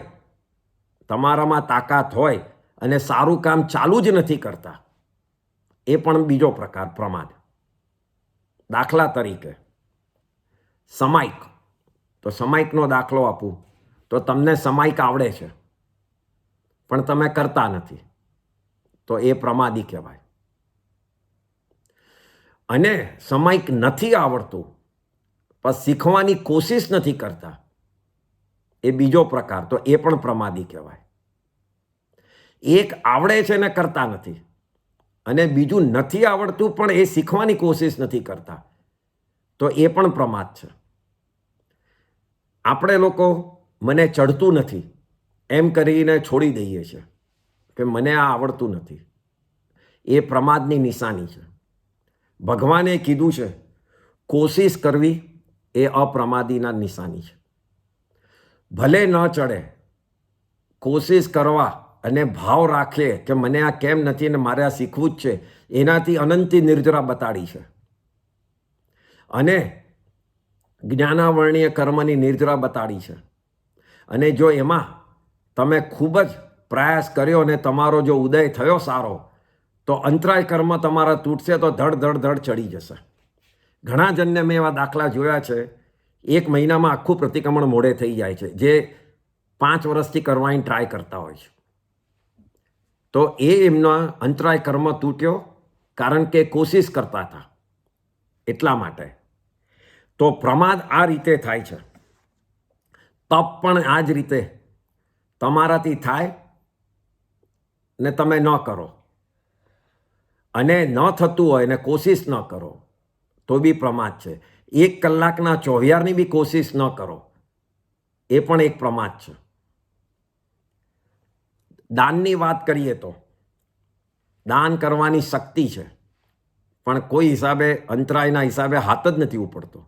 તમારામાં તાકાત હોય અને સારું કામ ચાલુ જ નથી કરતા, એ પણ બીજો પ્રકાર પ્રમાદ. દાખલા તરીકે સમાયિક, તો સમાયિકનો દાખલો આપું તો તમને સમાયિક આવડે છે પણ તમે કરતા નથી, તો એ પ્રમાદી કહેવાય. અને સમાયિક નથી આવડતું પણ શીખવાની કોશિશ નથી કરતા, એ બીજો પ્રકાર, તો એ પણ પ્રમાદી કહેવાય. એક આવડે છે ને કરતા નથી, અને બીજું નથી આવડતું પણ એ શીખવાની કોશિશ નથી કરતા, તો એ પણ પ્રમાદ છે. આપણે લોકો મને ચડતું નથી એમ કરીને છોડી દઈએ છીએ કે મને આ આવડતું નથી, એ પ્રમાદની નિશાની છે. ભગવાને કીધું છે કોશિશ કરવી એ અપ્રમાદીના નિશાની છે. ભલે ન ચડે, કોશિશ કરવા અને ભાવ રાખીએ કે મને આ કેમ નથી અને મારે આ શીખવું જ છે, એનાથી અનંતી નિર્જરા બતાડી છે. અને જ્ઞાનાવર્ણીય કર્મની નિર્જરા બતાડી છે. અને જો એમાં તમે ખૂબ જ પ્રયાસ કર્યો અને તમારો જો ઉદય થયો સારો, તો અંતરાય કર્મ તમારા તૂટશે તો ધડ ધડ ધડ ચડી જશે. ઘણા જણને મેં એવા દાખલા જોયા છે, 1 મહિનામાં આખું પ્રતિક્રમણ મોડે થઈ જાય છે, જે 5 વર્ષથી કરવાની ટ્રાય કરતા હોય છે. તો એ એમના અંતરાય કર્મ તૂટ્યો કારણ કે કોશિશ કરતા હતા એટલા માટે. તો પ્રમાદ આ રીતે થાય છે. તપ પણ આ જ રીતે તમારાથી થાય ને તમે ન કરો, અને ન થતું હોય ને કોશિશ ન કરો તો બી પ્રમાદ છે. 1 કલાકના 24ની બી કોશિશ ન કરો, એ પણ એક પ્રમાદ છે. દાનની વાત કરીએ તો દાન કરવાની શક્તિ છે, પણ કોઈ હિસાબે અંતરાયના હિસાબે હાથ જ નથી ઉપડતો,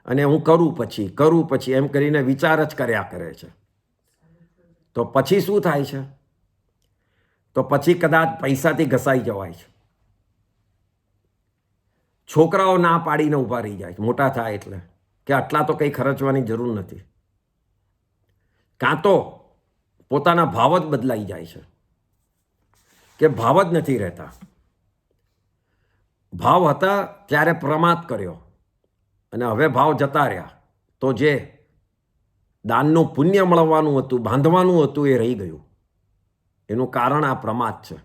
અને હું કરું પછી એમ કરીને વિચાર જ કર્યા કરે છે. તો પછી શું થાય છે? તો પછી કદાચ પૈસાથી ઘસાઈ જવાય છે. છોકરાઓ ના પાડીને ઊભા રહી જાય છે મોટા થાય એટલે, કે આટલા તો કંઈ ખર્ચવાની જરૂર નથી. કાં તો પોતાના ભાવ જ બદલાઈ જાય છે કે ભાવ જ નથી રહેતા. ભાવ હતા ત્યારે પ્રમાદ કર્યો અને હવે ભાવ જતા રહ્યા, તો જે દાનનું પુણ્ય મળવાનું હતું, બાંધવાનું હતું, એ રહી ગયું. એનું કારણ આ પ્રમાદ છે.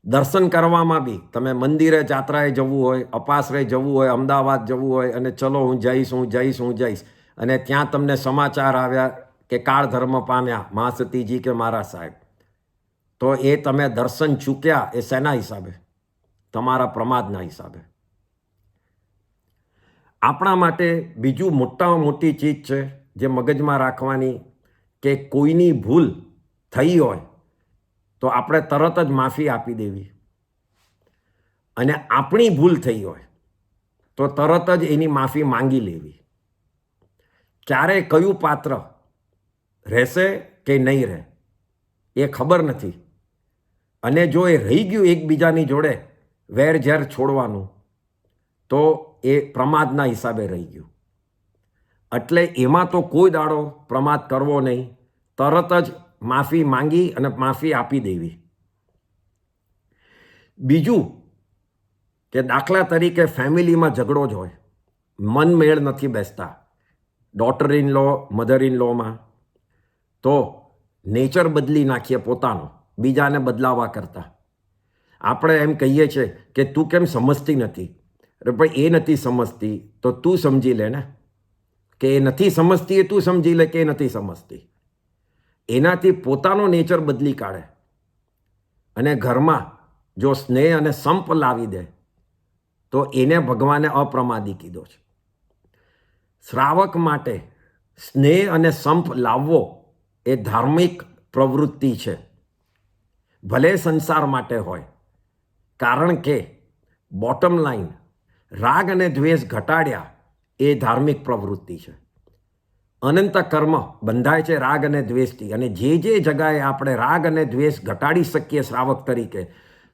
દર્શન કરવામાં બી તમે મંદિરે જાત્રાએ જવું હોય, અપાસરે જવું હોય, અમદાવાદ જવું હોય, અને ચલો હું જઈશ, અને ત્યાં તમને સમાચાર આવ્યા કે કાળ ધર્મ પામ્યા મહાસતીજી કે મારા સાહેબ, તો એ તમે દર્શન ચૂક્યા એ શેના હિસાબે? તમારા પ્રમાદના હિસાબે. આપણા માટે બીજું મોટામાં મોટી ચીજ છે જે મગજમાં રાખવાની, કે કોઈની ભૂલ થઈ હોય તો આપણે તરત જ માફી આપી દેવી, અને આપણી ભૂલ થઈ હોય તો તરત જ એની માફી માંગી લેવી. ક્યારે કયું પાત્ર રહેશે કે નહીં રહે એ ખબર નથી, અને જો એ રહી ગયું એકબીજાની જોડે વેર ઝેર છોડવાનું, તો એ પ્રમાદના હિસાબે રહી ગયું. એટલે એમાં તો કોઈ દાડો પ્રમાદ કરવો નહીં, તરત જ માફી માંગી અને માફી આપી દેવી. બીજું કે દાખલા તરીકે ફેમિલીમાં ઝઘડો જ હોય, મન મેળ નથી બેસતા, daughter in law, mother in લોમાં, તો નેચર બદલી નાખીએ પોતાનો બીજાને બદલાવા કરતાં. આપણે એમ કહીએ છીએ કે તું કેમ સમજતી નથી? અરે ભાઈ, એ નથી સમજતી તો તું સમજી લે ને, કે એ નથી સમજતી એ તું સમજી લે કે એ નથી સમજતી. એનાથી પોતાનો નેચર બદલી કાઢે અને ઘરમાં જો સ્નેહ અને સંપ લાવી દે, તો એને ભગવાને અપ્રમાદી કીધો છે. શ્રાવક માટે સ્નેહ અને સંપ લાવવો એ ધાર્મિક પ્રવૃત્તિ છે, ભલે સંસાર માટે હોય. કારણ કે બોટમ લાઈન, રાગ અને દ્વેષ ઘટાડ્યા એ ધાર્મિક પ્રવૃત્તિ છે. અનંત કર્મ બંધાય છે રાગ અને દ્વેષથી, અને જે જગાએ આપણે રાગ અને દ્વેષ ઘટાડી શકીએ શ્રાવક તરીકે,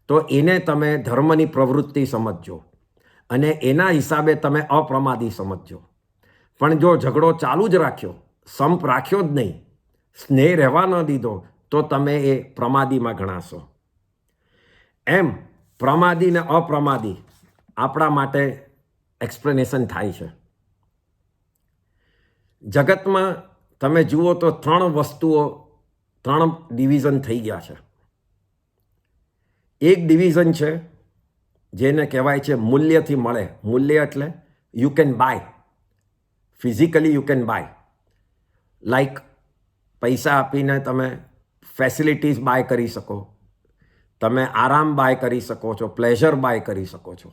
તો એને તમે ધર્મની પ્રવૃત્તિ સમજજો અને એના હિસાબે તમે અપ્રમાદી સમજજો. પણ જો ઝઘડો ચાલુ જ રાખ્યો, સંપ રાખ્યો જ નહીં, સ્નેહ રહેવા ન દીધો તો તમે એ પ્રમાદીમાં ગણાશો. એમ પ્રમાદી ને અપ્રમાદી આપણા માટે એક્સપ્લેનેશન થાય છે. જગતમાં તમે જુઓ તો 3 ડિવિઝન થઈ ગયા છે. એક ડિવિઝન છે જેને કહેવાય છે મૂલ્યથી મળે. મૂલ્ય એટલે you can by, physically you can by. Like પૈસા આપીને તમે ફેસિલિટીઝ બાય કરી શકો, તમે આરામ બાય કરી શકો છો, પ્લેઝર બાય કરી શકો છો.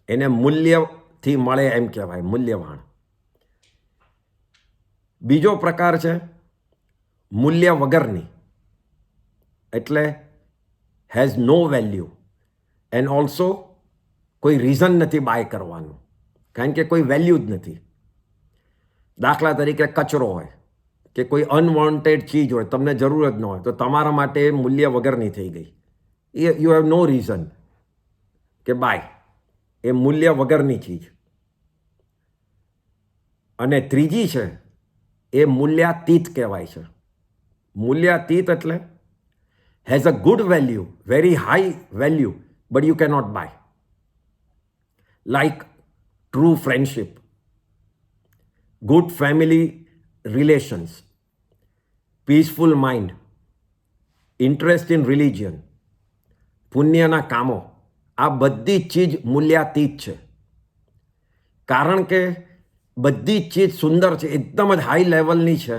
એને મૂલ્યથી મળે એમ કહેવાય, મૂલ્યવાન. બીજો પ્રકાર છે મૂલ્ય વગરની, એટલે has no value and also કોઈ રીઝન નથી બાય કરવાનું, કારણ કે કોઈ વેલ્યુ જ નથી. દાખલા તરીકે કચરો હોય કે કોઈ અનવોન્ટેડ ચીજ હોય, તમને જરૂર જ ન હોય, તો તમારા માટે એ મૂલ્ય વગરની થઈ ગઈ. યુ હેવ નો રીઝન કે બાય, એ મૂલ્ય વગરની ચીજ. અને ત્રીજી છે એ મૂલ્યાતીત કહેવાય છે. મૂલ્યાતીત એટલે has a good value, very high value, but you cannot buy. Like true friendship, good family relations, peaceful mind, interest in religion, પુણ્યના કામો. આ બધી જ ચીજ મૂલ્યાતીત છે. કારણ કે બધી જ ચીજ સુંદર છે, એકદમ જ હાઈ લેવલની છે,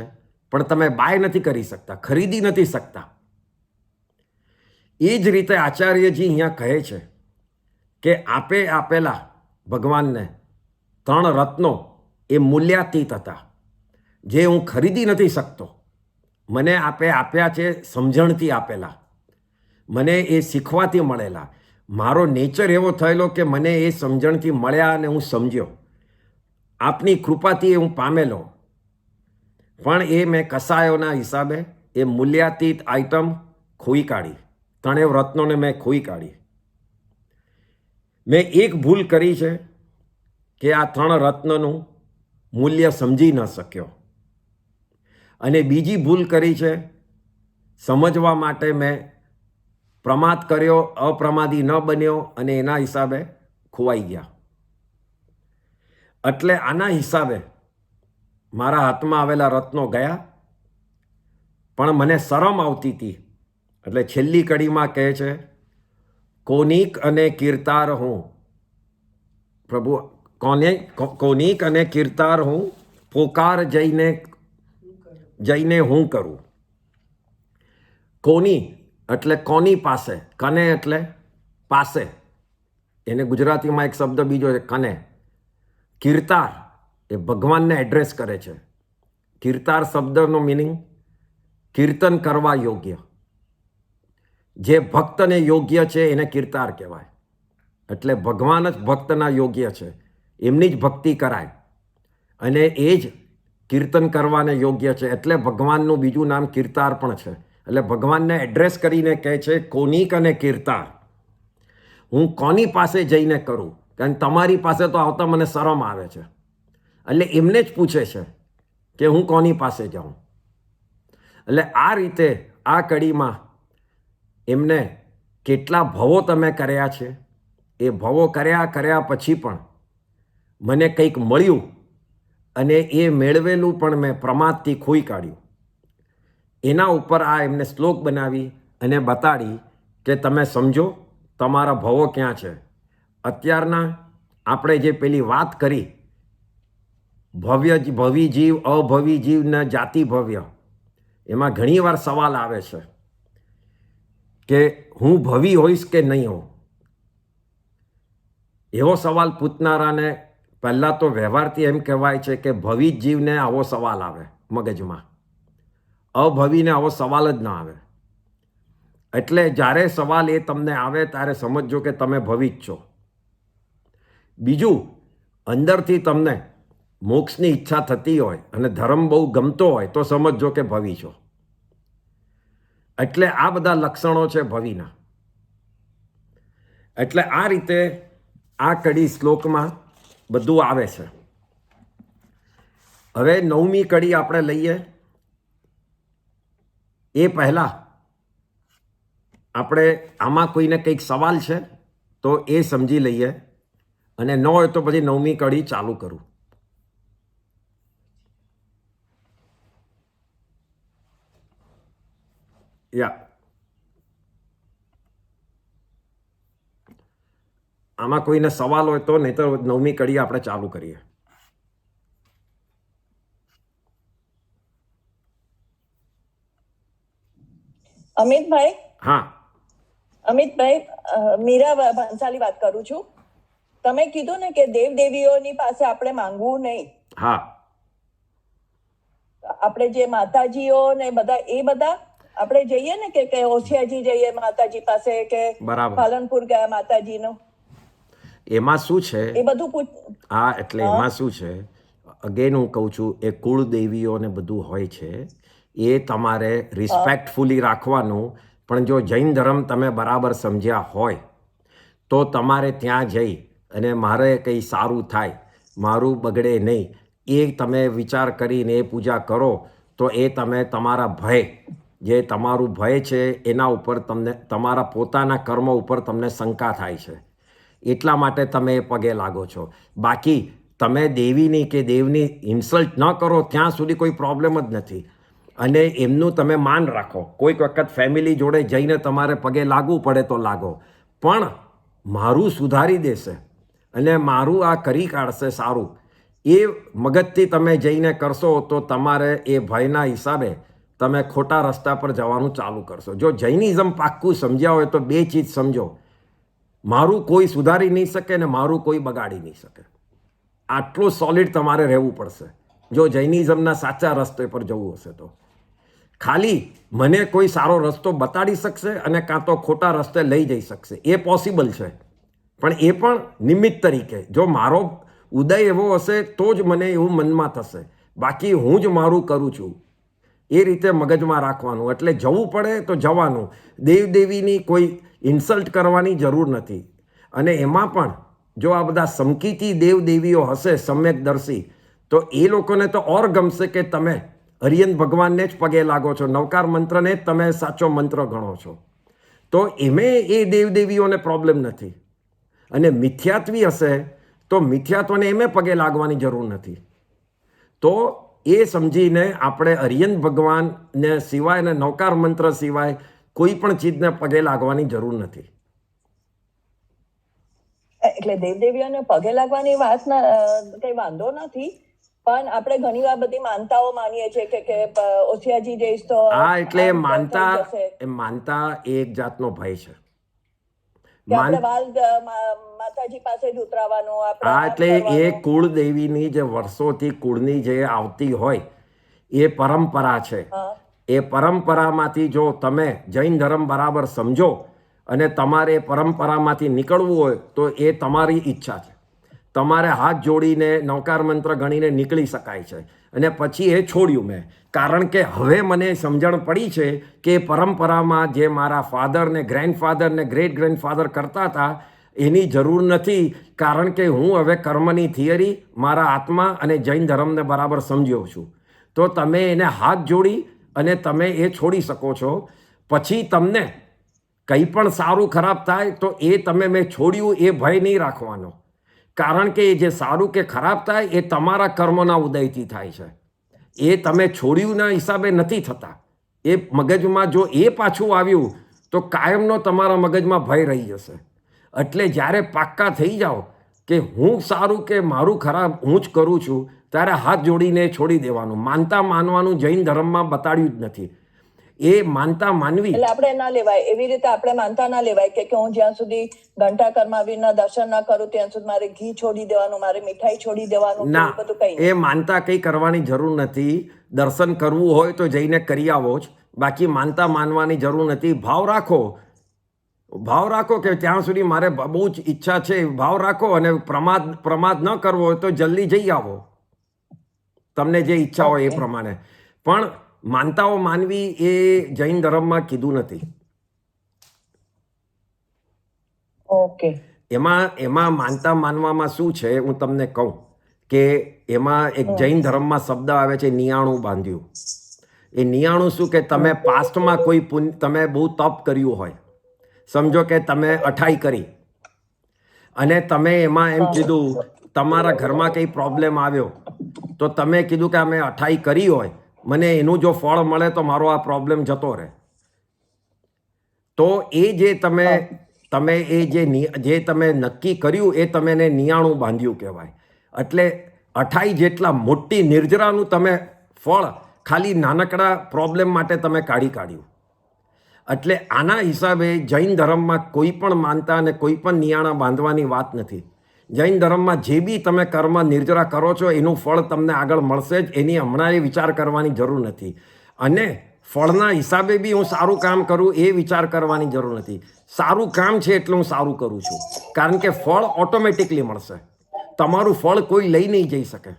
પણ તમે બાય નથી કરી શકતા, ખરીદી નથી શકતા. એ જ રીતે આચાર્યજી અહીંયા કહે છે કે આપે આપેલા ભગવાનને 3 રત્નો એ મૂલ્યાતીત હતા, જે હું ખરીદી નથી શકતો. મને આપે આપ્યા છે સમજણથી આપેલા, મને એ શીખવાથી મળેલા. મારો નેચર એવો થયેલો કે મને એ સમજણથી મળ્યા અને હું સમજ્યો. આપની કૃપાથી હું પામેલો, પણ એ મેં કસાયોના હિસાબે એ મૂલ્યાતીત આઇટમ ખોઈ કાઢી. 3 રત્નોને મેં ખોઈ કાઢી. મેં એક ભૂલ કરી છે કે આ 3 રત્નનું મૂલ્ય સમજી ન શક્યો. અને બીજી ભૂલ કરી છે, સમજવા માટે મેં પ્રમાદ કર્યો, અપ્રમાદી ન બન્યો અને એના હિસાબે ખોવાઈ ગયા. એટલે આના હિસાબે મારા હાથમાં આવેલા રત્નો ગયા, પણ મને શરમ આવતી હતી. એટલે છેલ્લી કડીમાં કહે છે, કોનિક અને કીર્તાર હું પ્રભુ, કોનિક અને કીર્તાર હું, પોકાર જઈને હું કરું. કોની એટલે કોની પાસે, કને એટલે પાસે, એને ગુજરાતીમાં એક શબ્દ બીજો છે કને. કીર્તાર એ ભગવાનને એડ્રેસ કરે છે. કીર્તાર શબ્દનો મિનિંગ કીર્તન કરવા યોગ્ય. જે ભક્તને યોગ્ય છે એને કીર્તાર કહેવાય. એટલે ભગવાન જ ભક્તના યોગ્ય છે, એમની જ ભક્તિ કરાય અને એ જ કીર્તન કરવાને યોગ્ય છે. એટલે ભગવાનનું બીજું નામ કીર્તાર પણ છે. એટલે ભગવાનને એડ્રેસ કરીને કહે છે કોનિક અને કીર્તાર. હું કોની પાસે જઈને કરું, કારણ તમારી પાસે તો આવતા મને શરમ આવે છે. એટલે એમને જ પૂછે છે કે હું કોની પાસે જાઉં. એટલે આ રીતે આ કડીમાં એમને કેટલા ભવો તમે કર્યા છે, એ ભવો કર્યા પછી પણ મને કંઈક મળ્યું અને એ મેળવેલું પણ મેં પ્રમાદથી ખોઈ કાઢ્યું. એના ઉપર આ એમને શ્લોક બનાવી અને બતાડી કે તમે સમજો તમારા ભવો ક્યાં છે. અત્યારના આપણે જે પેલી વાત કરી, ભવી જીવ, અભવી જીવ ને જાતિ ભવ્ય, એમાં ઘણીવાર સવાલ આવે છે કે હું ભવી હોઈશ કે નહીં હોઉં. એવો સવાલ પૂછનારાને પહેલાં તો વ્યવહારથી એમ કહેવાય છે કે ભવી જીવને આવો સવાલ આવે મગજમાં, અભવીને આવો સવાલ જ ના આવે. એટલે જ્યારે સવાલ એ તમને આવે ત્યારે સમજજો કે તમે ભવી જ છો. બીજું, અંદરથી તમને મોક્ષની ઈચ્છા થતી હોય અને ધર્મ બહુ ગમતો હોય તો સમજજો કે ભવી છો. એટલે આ બધા લક્ષણો છે ભવીના. એટલે આ રીતે આ કડી શ્લોકમાં બધું આવે છે. હવે 9મી કડી આપણે લઈએ એ પહેલાં આપણે આમાં કોઈને કંઈક સવાલ છે તો એ સમજી લઈએ, અને ન હોય તો પછી 9મી કડી ચાલુ કરું. આમાં કોઈને સવાલ હોય તો, નહીં તો 9મી કડી આપણે ચાલુ કરીએ. અમિતભાઈ, હા અમિતભાઈ, મીરા ભંસાલી વાત કરું છું. તમે કીધું ને કે દેવ દેવીઓની પાસે આપણે માંગવું નહીં. હા, આપણે જે માતાજીઓ ને બધા એ બધા આપણે જઈએ ને કે ઓસિયાજી જઈએ માતાજી પાસે, કે બરાબર. પાલનપુર ગયા માતાજીનો, એમાં શું છે, એ બધું હા એટલે એમાં શું છે, અગેન હું કહું છું, એ કુળદેવીઓ ને બધું હોય છે, એ તમારે રિસ્પેક્ટફુલી રાખવાનું. પણ જો જૈન ધર્મ તમે બરાબર સમજ્યા હોય તો તમારે ત્યાં જઈ અને મારે કંઈ સારું થાય, મારું બગડે નહીં, એ તમે વિચાર કરીને એ પૂજા કરો તો એ તમે તમારા ભય, જે તમારું ભય છે એના ઉપર તમને, તમારા પોતાના કર્મ ઉપર તમને શંકા થાય છે, એટલા માટે તમે એ પગે લાગો છો. બાકી તમે દેવીની કે દેવની ઇન્સલ્ટ ન કરો ત્યાં સુધી કોઈ પ્રોબ્લેમ જ નથી. અને એમનું તમે માન રાખો. કોઈક વખત ફેમિલી જોડે જઈને તમારે પગે લાગવું પડે તો લાગો, પણ મારું સુધારી દેશે અને મારું આ કરી કાઢશે સારું, એ મગજથી તમે જઈને કરશો તો તમારે એ ભયના હિસાબે તમે ખોટા રસ્તા પર જવાનું ચાલુ કરશો. જો જૈનિઝમ પાક્કું સમજ્યા હોય તો બે ચીજ સમજો, મારું કોઈ સુધારી નહીં શકે ને મારું કોઈ બગાડી નહીં શકે. આટલું સોલિડ તમારે રહેવું પડશે જો જૈનિઝમના સાચા રસ્તે પર જવું હશે તો. ખાલી મને કોઈ સારો રસ્તો બતાડી શકશે અને કાં તો ખોટા રસ્તે લઈ જઈ શકશે, એ પોસિબલ છે, પણ એ પણ નિમિત્ત તરીકે. જો મારો ઉદય એવો હશે તો જ મને એવું મનમાં થશે, બાકી હું જ મારું કરું છું, એ રીતે મગજમાં રાખવાનું. એટલે જવું પડે તો જવાનું, દેવદેવીની કોઈ ઇન્સલ્ટ કરવાની જરૂર નથી. અને એમાં પણ જો આ બધા સમકીતી દેવદેવીઓ હશે સમ્યકદર્શી, તો એ લોકોને તો ઓર ગમશે કે તમે હરિયન ભગવાનને જ પગે લાગો છો, નવકાર મંત્રને જ તમે સાચો મંત્ર ગણો છો, તો એમે એ દેવદેવીઓને પ્રોબ્લેમ નથી. અને મિથ્યાત્વી હશે તો મિથ્યાત્વને એમે પગે લાગવાની જરૂર નથી. તો એ સમજીને આપણે હરિયન ભગવાનને સિવાય અને નવકાર મંત્ર સિવાય કોઈ પણ ચીજને પગે લાગવાની જરૂર નથી. એટલે દેવદેવીઓને પગે લાગવાની વાત કઈ વાંધો નથી, પણ આપણે ઘણી વાર બધી માનતાઓ માનીએ છીએ કે ઓસિયાજી જઈશ તો હા, એટલે માનતા એક જાતનો ભય છે. આપણે વાલ માતાજી પાસે જ ઉતરાવાનું. હા, એટલે એ કુળદેવીની જે વર્ષોથી કુળની જે આવતી હોય એ પરંપરા છે. એ પરંપરામાંથી જો તમે જૈન ધર્મ બરાબર સમજો અને તમારે પરંપરામાંથી નીકળવું હોય તો એ તમારી ઈચ્છા છે. તમારે હાથ જોડીને નવકાર મંત્ર ગણીને નીકળી શકાય છે. અને પછી એ છોડ્યું મેં, કારણ કે હવે મને સમજણ પડી છે કે પરંપરામાં જે મારા ફાધર ને ગ્રેન્ડફાધર ને ગ્રેટ ગ્રેન્ડફાધર કરતા હતા એની જરૂર નથી, કારણ કે હું હવે કર્મની થિયરી, મારા આત્મા અને જૈન ધર્મને બરાબર સમજ્યો છું. તો તમે એને હાથ જોડી અને તમે એ છોડી શકો છો. પછી તમને કંઈ પણ સારું ખરાબ થાય તો એ તમે મેં છોડ્યું એ ભય નહીં રાખવાનો, કારણ કે જે સારું કે ખરાબ થાય એ તમારા કર્મના ઉદયથી થાય છે. એ તમે છોડ્યુંના હિસાબે નથી થતા. એ મગજમાં જો એ પાછું આવ્યું તો કાયમનો તમારા મગજમાં ભય રહી જશે. એટલે જ્યારે પાક્કા થઈ જાઓ કે હું સારું કે મારું ખરાબ હું જ કરું છું, ત્યારે હાથ જોડીને છોડી દેવાનું. માનતા માનવાનું જૈન ધર્મમાં બતાડ્યું જ નથી. એ માનતા માનવી એટલે આપણે ના લેવાય, એવી રીતે આપણે માનતા ના લેવાય કે હું જ્યાં સુધી ઘંટા કર્માવીરના દર્શન ના કરું ત્યાં સુધી મારે ઘી છોડી દેવાનું, મારે મીઠાઈ છોડી દેવાનું, ના, બધું કઈ એ માનતા કંઈ કરવાની જરૂર નથી. દર્શન કરવું હોય તો જઈને કરી આવો જ, બાકી માનતા માનવાની જરૂર નથી. ભાવ રાખો કે ત્યાં સુધી મારે બહુ જ ઈચ્છા છે, ભાવ રાખો, અને પ્રમાદ ન કરવો હોય તો જલ્દી જઈ આવો, તમને જે ઈચ્છા હોય એ પ્રમાણે. પણ માનતાઓ માનવી એ જૈન ધર્મમાં કીધું નથી. ઓકે, એમાં માનતા માનવામાં શું છે હું તમને કહું કે એમાં એક જૈન ધર્મમાં શબ્દ આવે છે નિયાણું બાંધ્યું. એ નિયાણું શું કે તમે પાસ્ટમાં કોઈ તમે બહુ તપ કર્યું હોય, સમજો કે તમે 28 કરી અને તમે એમાં એમ કીધું તમારા ઘરમાં કંઈ પ્રોબ્લેમ આવ્યો તો તમે કીધું કે અમે 28 કરી હોય, મને એનું જો ફળ મળે તો મારો આ પ્રોબ્લેમ જતો રહે. તો એ જે તમે એ જે તમે નક્કી કર્યું એ તમે એને નિયાણું બાંધ્યું કહેવાય. એટલે 28 જેટલા મોટી નિર્જરાનું તમે ફળ ખાલી નાનકડા પ્રોબ્લેમ માટે તમે કાઢ્યું. એટલે આના હિસાબે જૈન ધર્મમાં કોઈ પણ માનતા અને કોઈ પણ નિયાણા બાંધવાની વાત નથી. જૈન ધર્મમાં જે બી તમે કર્મ નિર્જરા કરો છો એનું ફળ તમને આગળ મળશે જ, એની હમણાં એ વિચાર કરવાની જરૂર નથી. અને ફળના હિસાબે બી હું સારું કામ કરું એ વિચાર કરવાની જરૂર નથી. સારું કામ છે એટલે હું સારું કરું છું, કારણ કે ફળ ઓટોમેટિકલી મળશે. તમારું ફળ કોઈ લઈ નહીં જઈ શકે.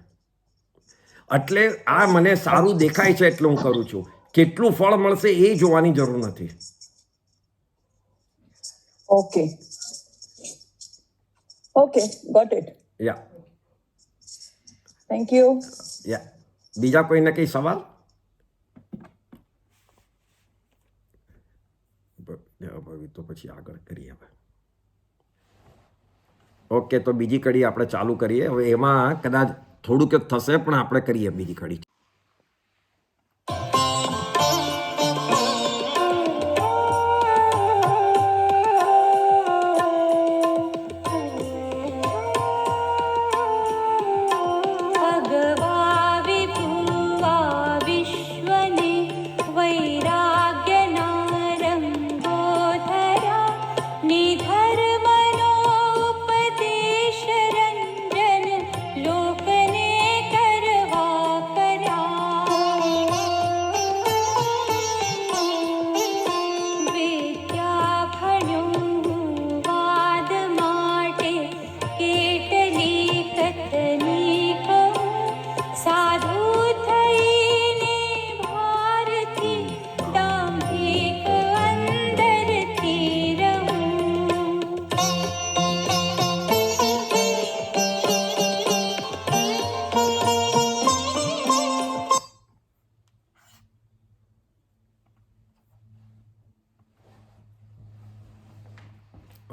એટલે આ મને સારું દેખાય છે એટલે હું કરું છું. કેટલું ફળ મળશે એ જોવાની જરૂર નથી. Okay okay, got it. Yeah thank you. યા બીજા કોઈને કંઈ સવાલ? તો પછી આગળ કરીએ હવે. ઓકે, તો બીજી કડી આપણે ચાલુ કરીએ. હવે એમાં કદાચ થોડુંક જ થશે પણ આપણે કરીએ બીજી કડી.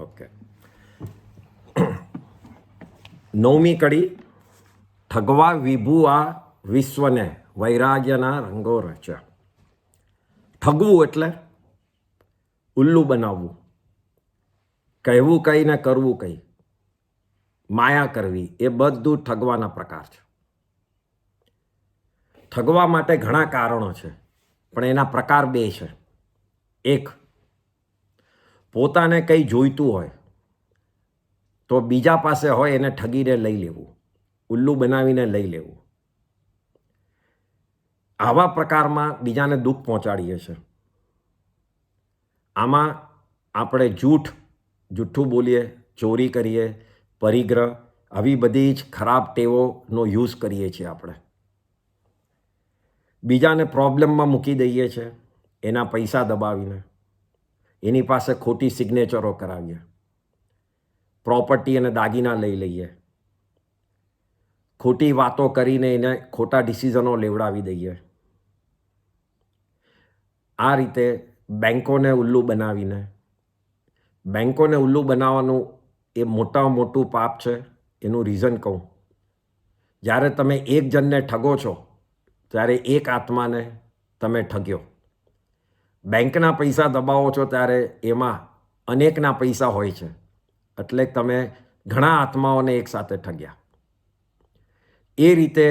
ઓકે, 9મી કડી. ઠગવા વિભુઆ વિશ્વને વૈરાગ્યના રંગો રચ્યા. ઠગવું એટલે ઉલ્લુ બનાવવું, કહેવું કંઈ ને કરવું કંઈ, માયા કરવી, એ બધું ઠગવાના પ્રકાર છે. ઠગવા માટે ઘણા કારણો છે પણ એના પ્રકાર 2 છે. એક, પોતાને કંઈ જોઈતું હોય તો બીજા પાસે હોય એને ઠગીને લઈ લેવું, ઉલ્લુ બનાવીને લઈ લેવું. આવા પ્રકારમાં બીજાને દુઃખ પહોંચાડીએ છીએ. આમાં આપણે જૂઠું બોલીએ, ચોરી કરીએ, પરિગ્રહ, આવી બધી જ ખરાબ ટેવોનો યુઝ કરીએ છીએ આપણે. બીજાને પ્રોબ્લેમમાં મૂકી દઈએ છીએ એના પૈસા દબાવીને, એની પાસે ખોટી સિગ્નેચરો કરાવીએ, પ્રોપર્ટી અને દાગીના લઈ લઈએ, ખોટી વાતો કરીને એને ખોટા ડિસિઝનો લેવડાવી દઈએ. આ રીતે બેંકોને ઉલ્લુ બનાવવાનું એ મોટામાં મોટું પાપ છે. એનું રીઝન કહું. જ્યારે તમે એક જણને ઠગો છો ત્યારે એક આત્માને તમે ઠગ્યો. બેંકના પૈસા દબાવો છો ત્યારે એમાં અનેકના પૈસા હોય છે, એટલે તમે ઘણા આત્માઓને એકસાથે ઠગ્યા. એ રીતે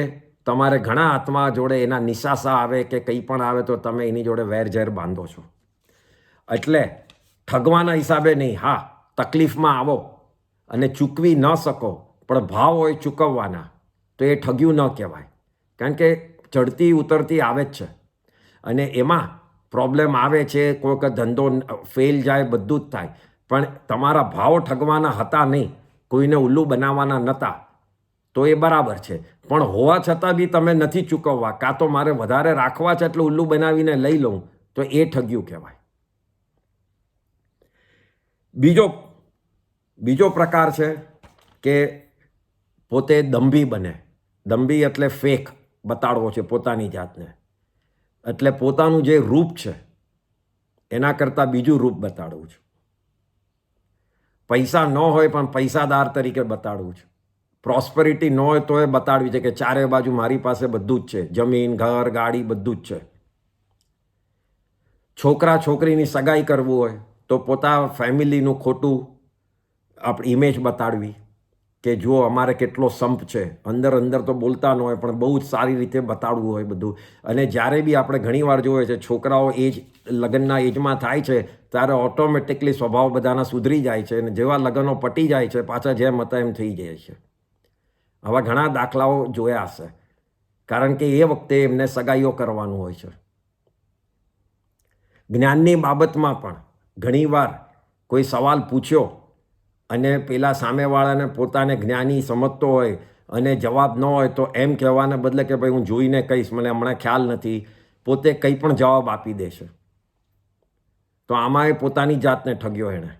તમારે ઘણા આત્મા જોડે એના નિશાસા આવે કે કંઈ પણ આવે તો તમે એની જોડે વેરઝેર બાંધો છો. એટલે ઠગવાના હિસાબે નહીં. હા, તકલીફમાં આવો અને ચૂકવી ન શકો પણ ભાવ હોય ચૂકવવાના તો એ ઠગ્યું ન કહેવાય, કારણ કે ચડતી ઉતરતી આવે જ છે અને એમાં પ્રોબ્લેમ આવે છે. કોઈ વખત ધંધો ફેલ જાય, બધું જ થાય, પણ તમારા ભાવ ઠગવાના હતા નહીં, કોઈને ઉલ્લુ બનાવવાના નહોતા, તો એ બરાબર છે. પણ હોવા છતાં બી તમે નથી ચૂકવવા, કાં તો મારે વધારે રાખવા છે એટલે ઉલ્લુ બનાવીને લઈ લઉં, તો એ ઠગ્યું કહેવાય. બીજો પ્રકાર છે કે પોતે દંભી બને. દંભી એટલે ફેક બતાડવો છે પોતાની જાતને. એટલે પોતાનું જે રૂપ છે એના કરતાં બીજું રૂપ બતાડવું છું. પૈસા ન હોય પણ પૈસાદાર તરીકે બતાડવું છે. પ્રોસ્પેરિટી ન હોય તો એ બતાડવી છે કે ચારે બાજુ મારી પાસે બધું જ છે, જમીન, ઘર, ગાડી બધું જ છે. છોકરા છોકરીની સગાઈ કરવું હોય તો પોતા ફેમિલીનું ખોટું આપણી ઇમેજ બતાડવી કે જો અમારે કેટલો સંપ છે. અંદર અંદર તો બોલતા ન હોય પણ બહુ જ સારી રીતે બતાડવું હોય બધું. અને જ્યારે બી આપણે ઘણીવાર જોઈએ છે છોકરાઓ લગ્નના એજમાં થાય છે ત્યારે ઓટોમેટિકલી સ્વભાવ બધાના સુધરી જાય છે અને જેવા લગ્નો પટી જાય છે પાછા જેમ હતા એમ થઈ જાય છે. આવા ઘણા દાખલાઓ જોયા હશે, કારણ કે એ વખતે એમને સગાઈઓ કરવાનું હોય છે. જ્ઞાનની બાબતમાં પણ ઘણીવાર કોઈ સવાલ પૂછ્યો અને પેલા સામેવાળાને પોતાને જ્ઞાની સમજતો હોય અને જવાબ ન હોય તો એમ કહેવાને બદલે કે ભાઈ હું જોઈને કહીશ, મને હમણાં ખ્યાલ નથી, પોતે કંઈ પણ જવાબ આપી દેશે. તો આમાં એ પોતાની જાતને ઠગ્યો એણે.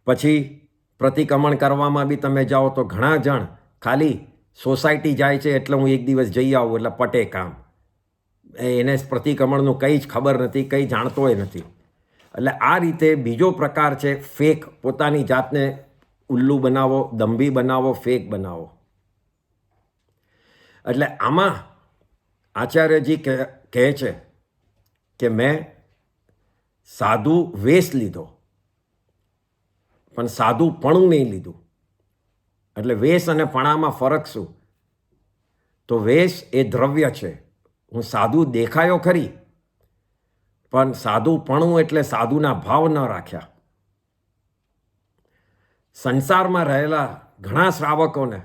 પછી પ્રતિક્રમણ કરવામાં બી તમે જાઓ તો ઘણા જણ ખાલી સોસાયટી જાય છે એટલે હું એક દિવસ જઈ આવું એટલે પટે કામ. એને પ્રતિક્રમણનું કંઈ જ ખબર નથી, કંઈ જાણતોય નથી. એટલે આ રીતે બીજો પ્રકાર છે ફેક, પોતાની જાતને ઉલ્લુ બનાવો, દંભી બનાવો, ફેક બનાવો. એટલે આમાં આચાર્યજી કહે છે કે મેં સાધુ વેશ લીધો પણ સાધુપણું નહીં લીધું. એટલે વેશ અને પણામાં ફરક શું? તો વેશ એ દ્રવ્ય છે. હું સાધુ દેખાયો ખરી પણ સાધુપણું એટલે સાધુના ભાવ ન રાખ્યા. સંસારમાં રહેલા ઘણા શ્રાવકોને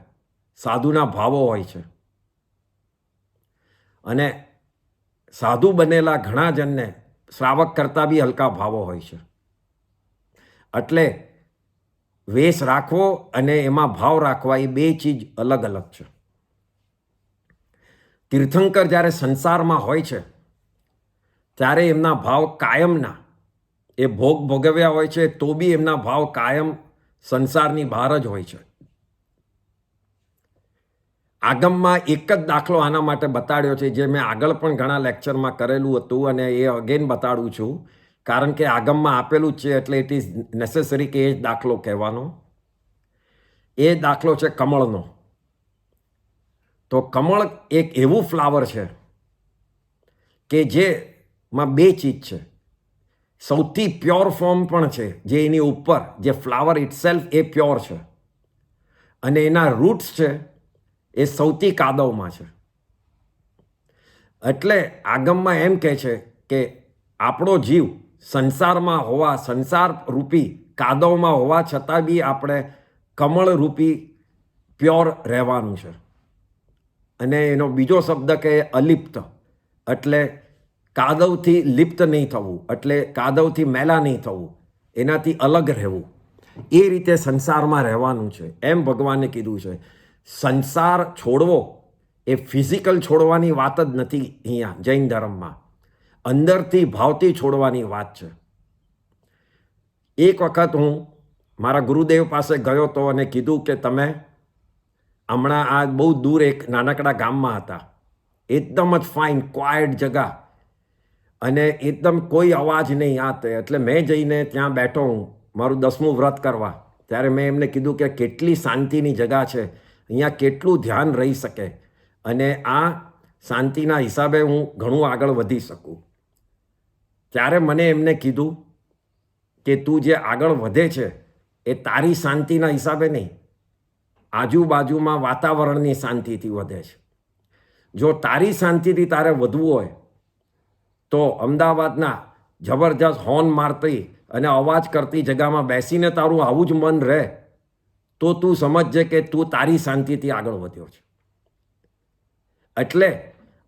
સાધુના ભાવો હોય છે અને સાધુ બનેલા ઘણા જણને શ્રાવક કરતાં બી હલકા ભાવો હોય છે. એટલે વેશ રાખવો અને એમાં ભાવ રાખવા એ બે ચીજ અલગ અલગ છે. તીર્થંકર જ્યારે સંસારમાં હોય છે ત્યારે એમના ભાવ કાયમના, એ ભોગ ભોગવ્યા હોય છે તો બી એમના ભાવ કાયમ સંસારની બહાર જ હોય છે. આગમમાં એક જ દાખલો આના માટે બતાડ્યો છે જે મેં આગળ પણ ઘણા લેક્ચરમાં કરેલું હતું અને એ અગેન બતાડું છું, કારણ કે આગમમાં આપેલું જ છે એટલે ઇટ ઇઝ નેસેસરી કે એ જ દાખલો કહેવાનો. એ દાખલો છે કમળનો. તો કમળ એક એવું ફ્લાવર છે કે જેમાં બે ચીજ છે. સૌથી પ્યોર ફોર્મ પણ છે જે એની ઉપર, જે ફ્લાવર ઇટસેલ્ફ એ પ્યોર છે અને એના રૂટ્સ છે એ સૌથી કાદવમાં છે. એટલે આગમમાં એમ કહે છે કે આપણો જીવ સંસારમાં હોવા, સંસાર રૂપી કાદવમાં હોવા છતાં બી આપણે કમળ રૂપી પ્યોર રહેવાનું છે. અને એનો બીજો શબ્દ કે અલિપ્ત, એટલે કાદવથી લિપ્ત નહીં થવું, એટલે કાદવથી મેલા નહીં થવું, એનાથી અલગ રહેવું. એ રીતે સંસારમાં રહેવાનું છે એમ ભગવાને કીધું છે. સંસાર છોડવો એ ફિઝિકલ છોડવાની વાત જ નથી અહીંયા જૈન ધર્મમાં, અંદરથી ભાવથી છોડવાની વાત છે. એક વખત હું મારા ગુરુદેવ પાસે ગયો હતો અને કીધું કે તમે હમણાં આ બહુ દૂર એક નાનકડા ગામમાં હતા, એકદમ જ ફાઇન ક્વાયટ જગા અને એકદમ કોઈ અવાજ નહીં આ તે. એટલે મેં જઈને ત્યાં બેઠો હું મારું 10મું વ્રત કરવા. ત્યારે મેં એમને કીધું કે કેટલી શાંતિની જગા છે, અહીંયા કેટલું ધ્યાન રહી શકે અને આ શાંતિના હિસાબે હું ઘણું આગળ વધી શકું. ત્યારે મને એમને કીધું કે તું જે આગળ વધે છે એ તારી શાંતિના હિસાબે નહીં, આજુબાજુમાં વાતાવરણની શાંતિથી વધે છે. જો તારી શાંતિથી તારે વધવું હોય તો અમદાવાદના જબરજસ્ત હોર્ન મારતી અને અવાજ કરતી જગામાં બેસીને તારું આવું જ મન રહે તો તું સમજજે કે તું તારી શાંતિથી આગળ વધ્યો છે. એટલે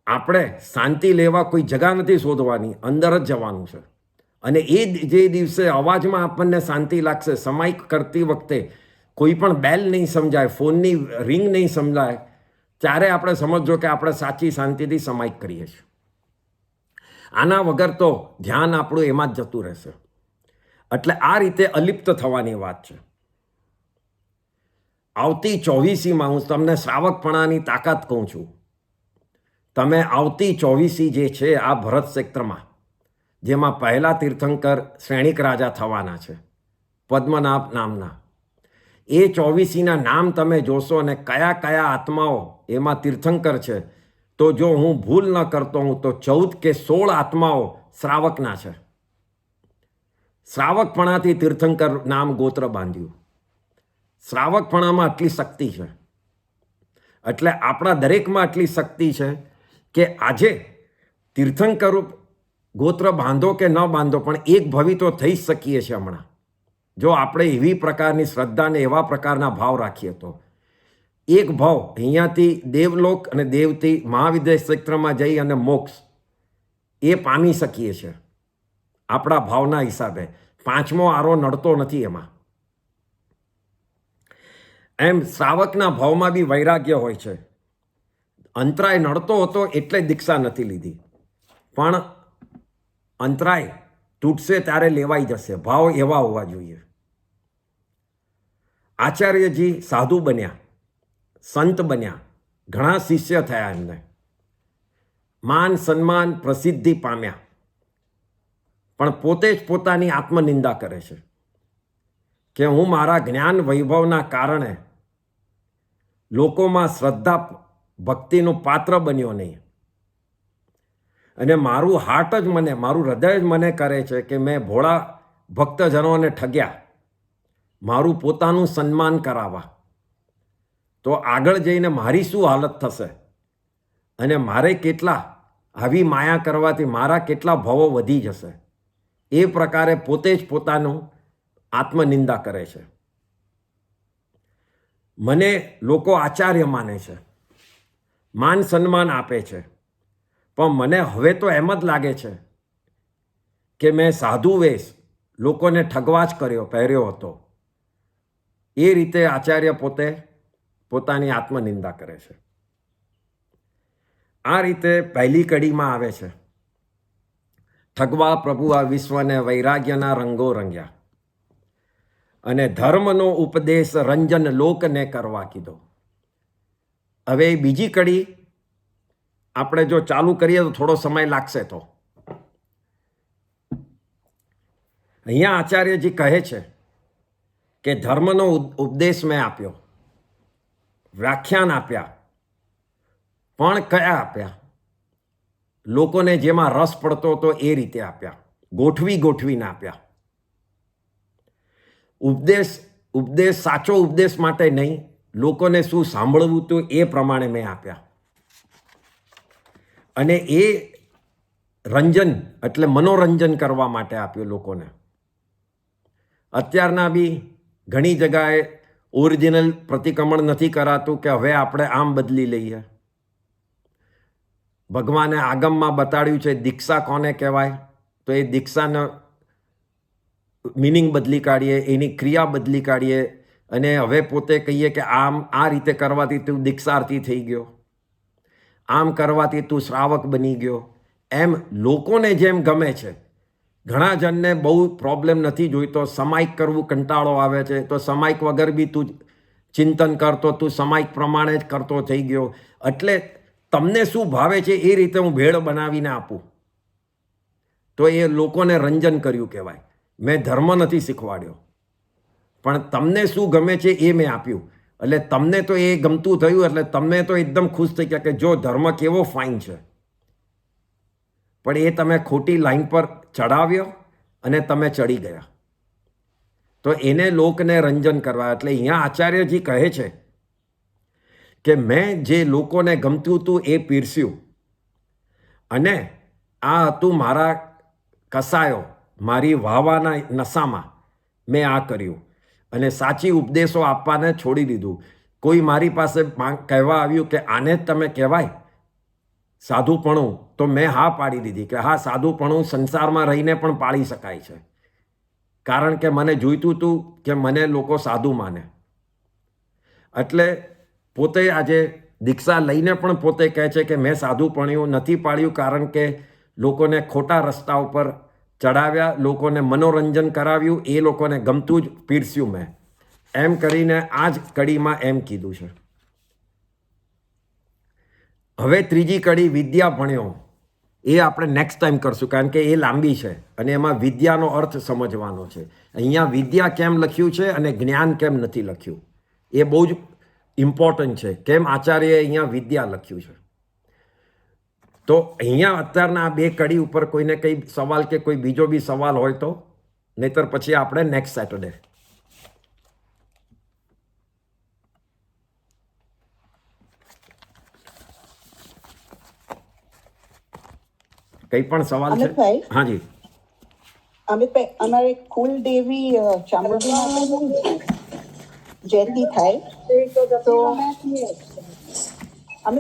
આપણે શાંતિ લેવા કોઈ જગા નથી શોધવાની, અંદર જ જવાનું છે. અને એ જે દિવસે અવાજમાં આપણને શાંતિ લાગશે, સમાયિક કરતી વખતે કોઈ પણ બેલ નહીં સમજાય, ફોનની રિંગ નહીં સમજાય, ત્યારે આપણે સમજજો કે આપણે સાચી શાંતિથી સમાયિક કરીએ છીએ. આના વગર તો ધ્યાન આપણું એમાં જ જતું રહેશે. એટલે આ રીતે અલિપ્ત થવાની વાત છે. આવતી 24મીમાં હું તમને શ્રાવકપણાની તાકાત કહું છું તમે આવતી 24 જે છે આ ભરત ક્ષેત્રમાં, જેમાં પહેલા તીર્થંકર શ્રેણિક રાજા થવાના છે પદ્મનાભ નામના, એ 24ના નામ તમે જોશો અને કયા કયા આત્માઓ એમાં તીર્થંકર છે, તો જો હું ભૂલ ન કરતો હું તો 14 કે 16 આત્માઓ શ્રાવકના છે. શ્રાવકપણાથી તીર્થંકર નામ ગોત્ર બાંધ્યું. શ્રાવકપણામાં આટલી શક્તિ છે. એટલે આપણા દરેકમાં આટલી શક્તિ છે કે આજે તીર્થંકર ગોત્ર બાંધો કે ન બાંધો પણ એક ભવી તો થઈ જ શકીએ છીએ હમણાં, જો આપણે એવી પ્રકારની શ્રદ્ધા ને એવા પ્રકારના ભાવ રાખીએ તો. એક ભાવ અહીંયાથી દેવલોક અને દેવથી મહાવિદ્ય ક્ષેત્રમાં જઈ અને મોક્ષ એ પામી શકીએ છીએ આપણા ભાવના હિસાબે. 5મો આરો નડતો નથી એમાં. એમ શ્રાવકના ભાવમાં બી વૈરાગ્ય હોય છે. અંતરાય નડતો હતો એટલે દીક્ષા નથી લીધી, પણ અંતરાય તૂટશે ત્યારે લેવાઈ જશે. ભાવ એવા હોવા જોઈએ. આચાર્યજી સાધુ બન્યા, સંત બન્યા, ઘણા શિષ્ય થયા, એમને માન સન્માન પ્રસિદ્ધિ પામ્યા, પણ પોતે જ પોતાની આત્મનિંદા કરે છે કે હું મારા જ્ઞાન વૈભવના કારણે લોકોમાં શ્રદ્ધા ભક્તિનું પાત્ર બન્યો નહીં, અને મારું હાર્ટ જ મને, મારું હૃદય જ મને કરે છે કે મેં ભોળા ભક્તજનોને ઠગ્યા મારું પોતાનું સન્માન કરાવવા, તો આગળ જઈને મારી શું હાલત થશે, અને મારે કેટલા આવી માયા કરવાથી મારા કેટલા ભાવો વધી જશે. એ પ્રકારે પોતે જ પોતાનું આત્મનિંદા કરે છે. મને લોકો આચાર્ય માને છે, માન સન્માન આપે છે, પણ મને હવે તો એમ જ લાગે છે કે મેં સાધુ વેશ લોકોને ઠગવા જ પહેર્યો હતો. એ રીતે આચાર્ય પોતે પોતાની આત્મનિંદા કરે છે. આ રીતે પહેલી કડીમાં આવે છે, ઠગવા પ્રભુ આ વિશ્વને વૈરાગ્યના રંગો રંગ્યા, અને ધર્મનો ઉપદેશ રંજન લોકને કરવા કીધો. હવે બીજી કડી આપણે જો ચાલુ કરીએ તો થોડો સમય લાગશે. તો અહીંયા આચાર્યજી કહે છે કે ધર્મનો ઉપદેશ મેં આપ્યો, વ્યાખ્યાન આપ્યા, પણ કયા આપ્યા? લોકોને જેમાં રસ પડતો હતો એ રીતે આપ્યા, ગોઠવીને આપ્યા. ઉપદેશ સાચો ઉપદેશ માટે નહીં, લોકોને શું સાંભળવું હતું એ પ્રમાણે મેં આપ્યા. અને એ રંજન એટલે મનોરંજન કરવા માટે આપ્યું લોકોને. અત્યારના બી ઘણી જગાએ ઓરિજિનલ પ્રતિક્રમણ નથી કરાતું કે હવે આપણે આમ બદલી લઈએ. ભગવાને આગમમાં બતાડ્યું છે દીક્ષા કોને કહેવાય, તો એ દીક્ષાનો મિનિંગ બદલી કાઢીએ, એની ક્રિયા બદલી કાઢીએ, અને હવે પોતે કહીએ કે આમ આ રીતે કરવાથી તું દીક્ષાર્થી થઈ ગયો, આમ કરવાથી તું શ્રાવક બની ગયો. એમ લોકોને જેમ ગમે છે. ઘણા જણને બહુ પ્રોબ્લેમ નથી જોઈતો, સમાયિક કરવું કંટાળો આવે છે, તો સમાયિક વગર બી તું ચિંતન કરતો, તું સમાયિક પ્રમાણે જ કરતો થઈ ગયો. એટલે તમને શું ભાવે છે એ રીતે હું ભેળ બનાવીને આપું, તો એ લોકોને રંજન કર્યું કહેવાય. મેં ધર્મ નથી શીખવાડ્યો, પણ તમને શું ગમે છે એ મેં આપ્યું. એટલે તમને તો એ ગમતું થયું, એટલે તમે તો એકદમ ખુશ થઈ ગયા કે જો ધર્મ કેવો ફાઇન છે. પણ એ તમે ખોટી લાઈન પર ચડાવ્યો અને તમે ચડી ગયા, તો એને લોકને રંજન કરવા. એટલે અહીંયા આચાર્યજી કહે છે કે મેં જે લોકોને ગમતું હતું એ પીરસ્યું, અને આ હતું મારા કસાયો, મારી વાહવાના નશામાં મેં આ કર્યું, અને સાચી ઉપદેશો આપવાને છોડી દીધું. કોઈ મારી પાસે કહેવા આવ્યું કે આને જ તમે કહેવાય સાધુપણું, તો મેં હા પાડી દીધી કે હા, સાધુપણું સંસારમાં રહીને પણ પાળી શકાય છે. કારણ કે મને જોઈતું હતું કે મને લોકો સાધુ માને. એટલે પોતે આજે દીક્ષા લઈને પણ પોતે કહે છે કે મેં સાધુપણું નથી પાડ્યું, કારણ કે લોકોને ખોટા રસ્તા ઉપર ચડાવ્યા, લોકોને મનોરંજન કરાવ્યું, એ લોકોને ગમતું જ પીરસ્યું મેં. એમ કરીને આ જ કડીમાં એમ કીધું છે. હવે ત્રીજી કડી વિદ્યા ભણ્યો એ આપણે નેક્સ્ટ ટાઈમ કરશું, કારણ કે એ લાંબી છે અને એમાં વિદ્યાનો અર્થ સમજવાનો છે. અહીંયા વિદ્યા કેમ લખ્યું છે અને જ્ઞાન કેમ નથી લખ્યું એ બહુ જ ઇમ્પોર્ટન્ટ છે. કેમ આચાર્યએ અહીંયા વિદ્યા લખ્યું છે. તો અહીંયા અત્યારના આ બે કડી ઉપર કોઈને કંઈ સવાલ કે કોઈ બીજો બી સવાલ હોય તો, નહીતર પછી આપણે નેક્સ્ટ સેટરડે. કંઈ પણ સવાલ છે? અમિતભાઈ? હાજી. અમિતભાઈ, અમારે કુલદેવી ચામુંડી માતાની જયંતિ થાય તો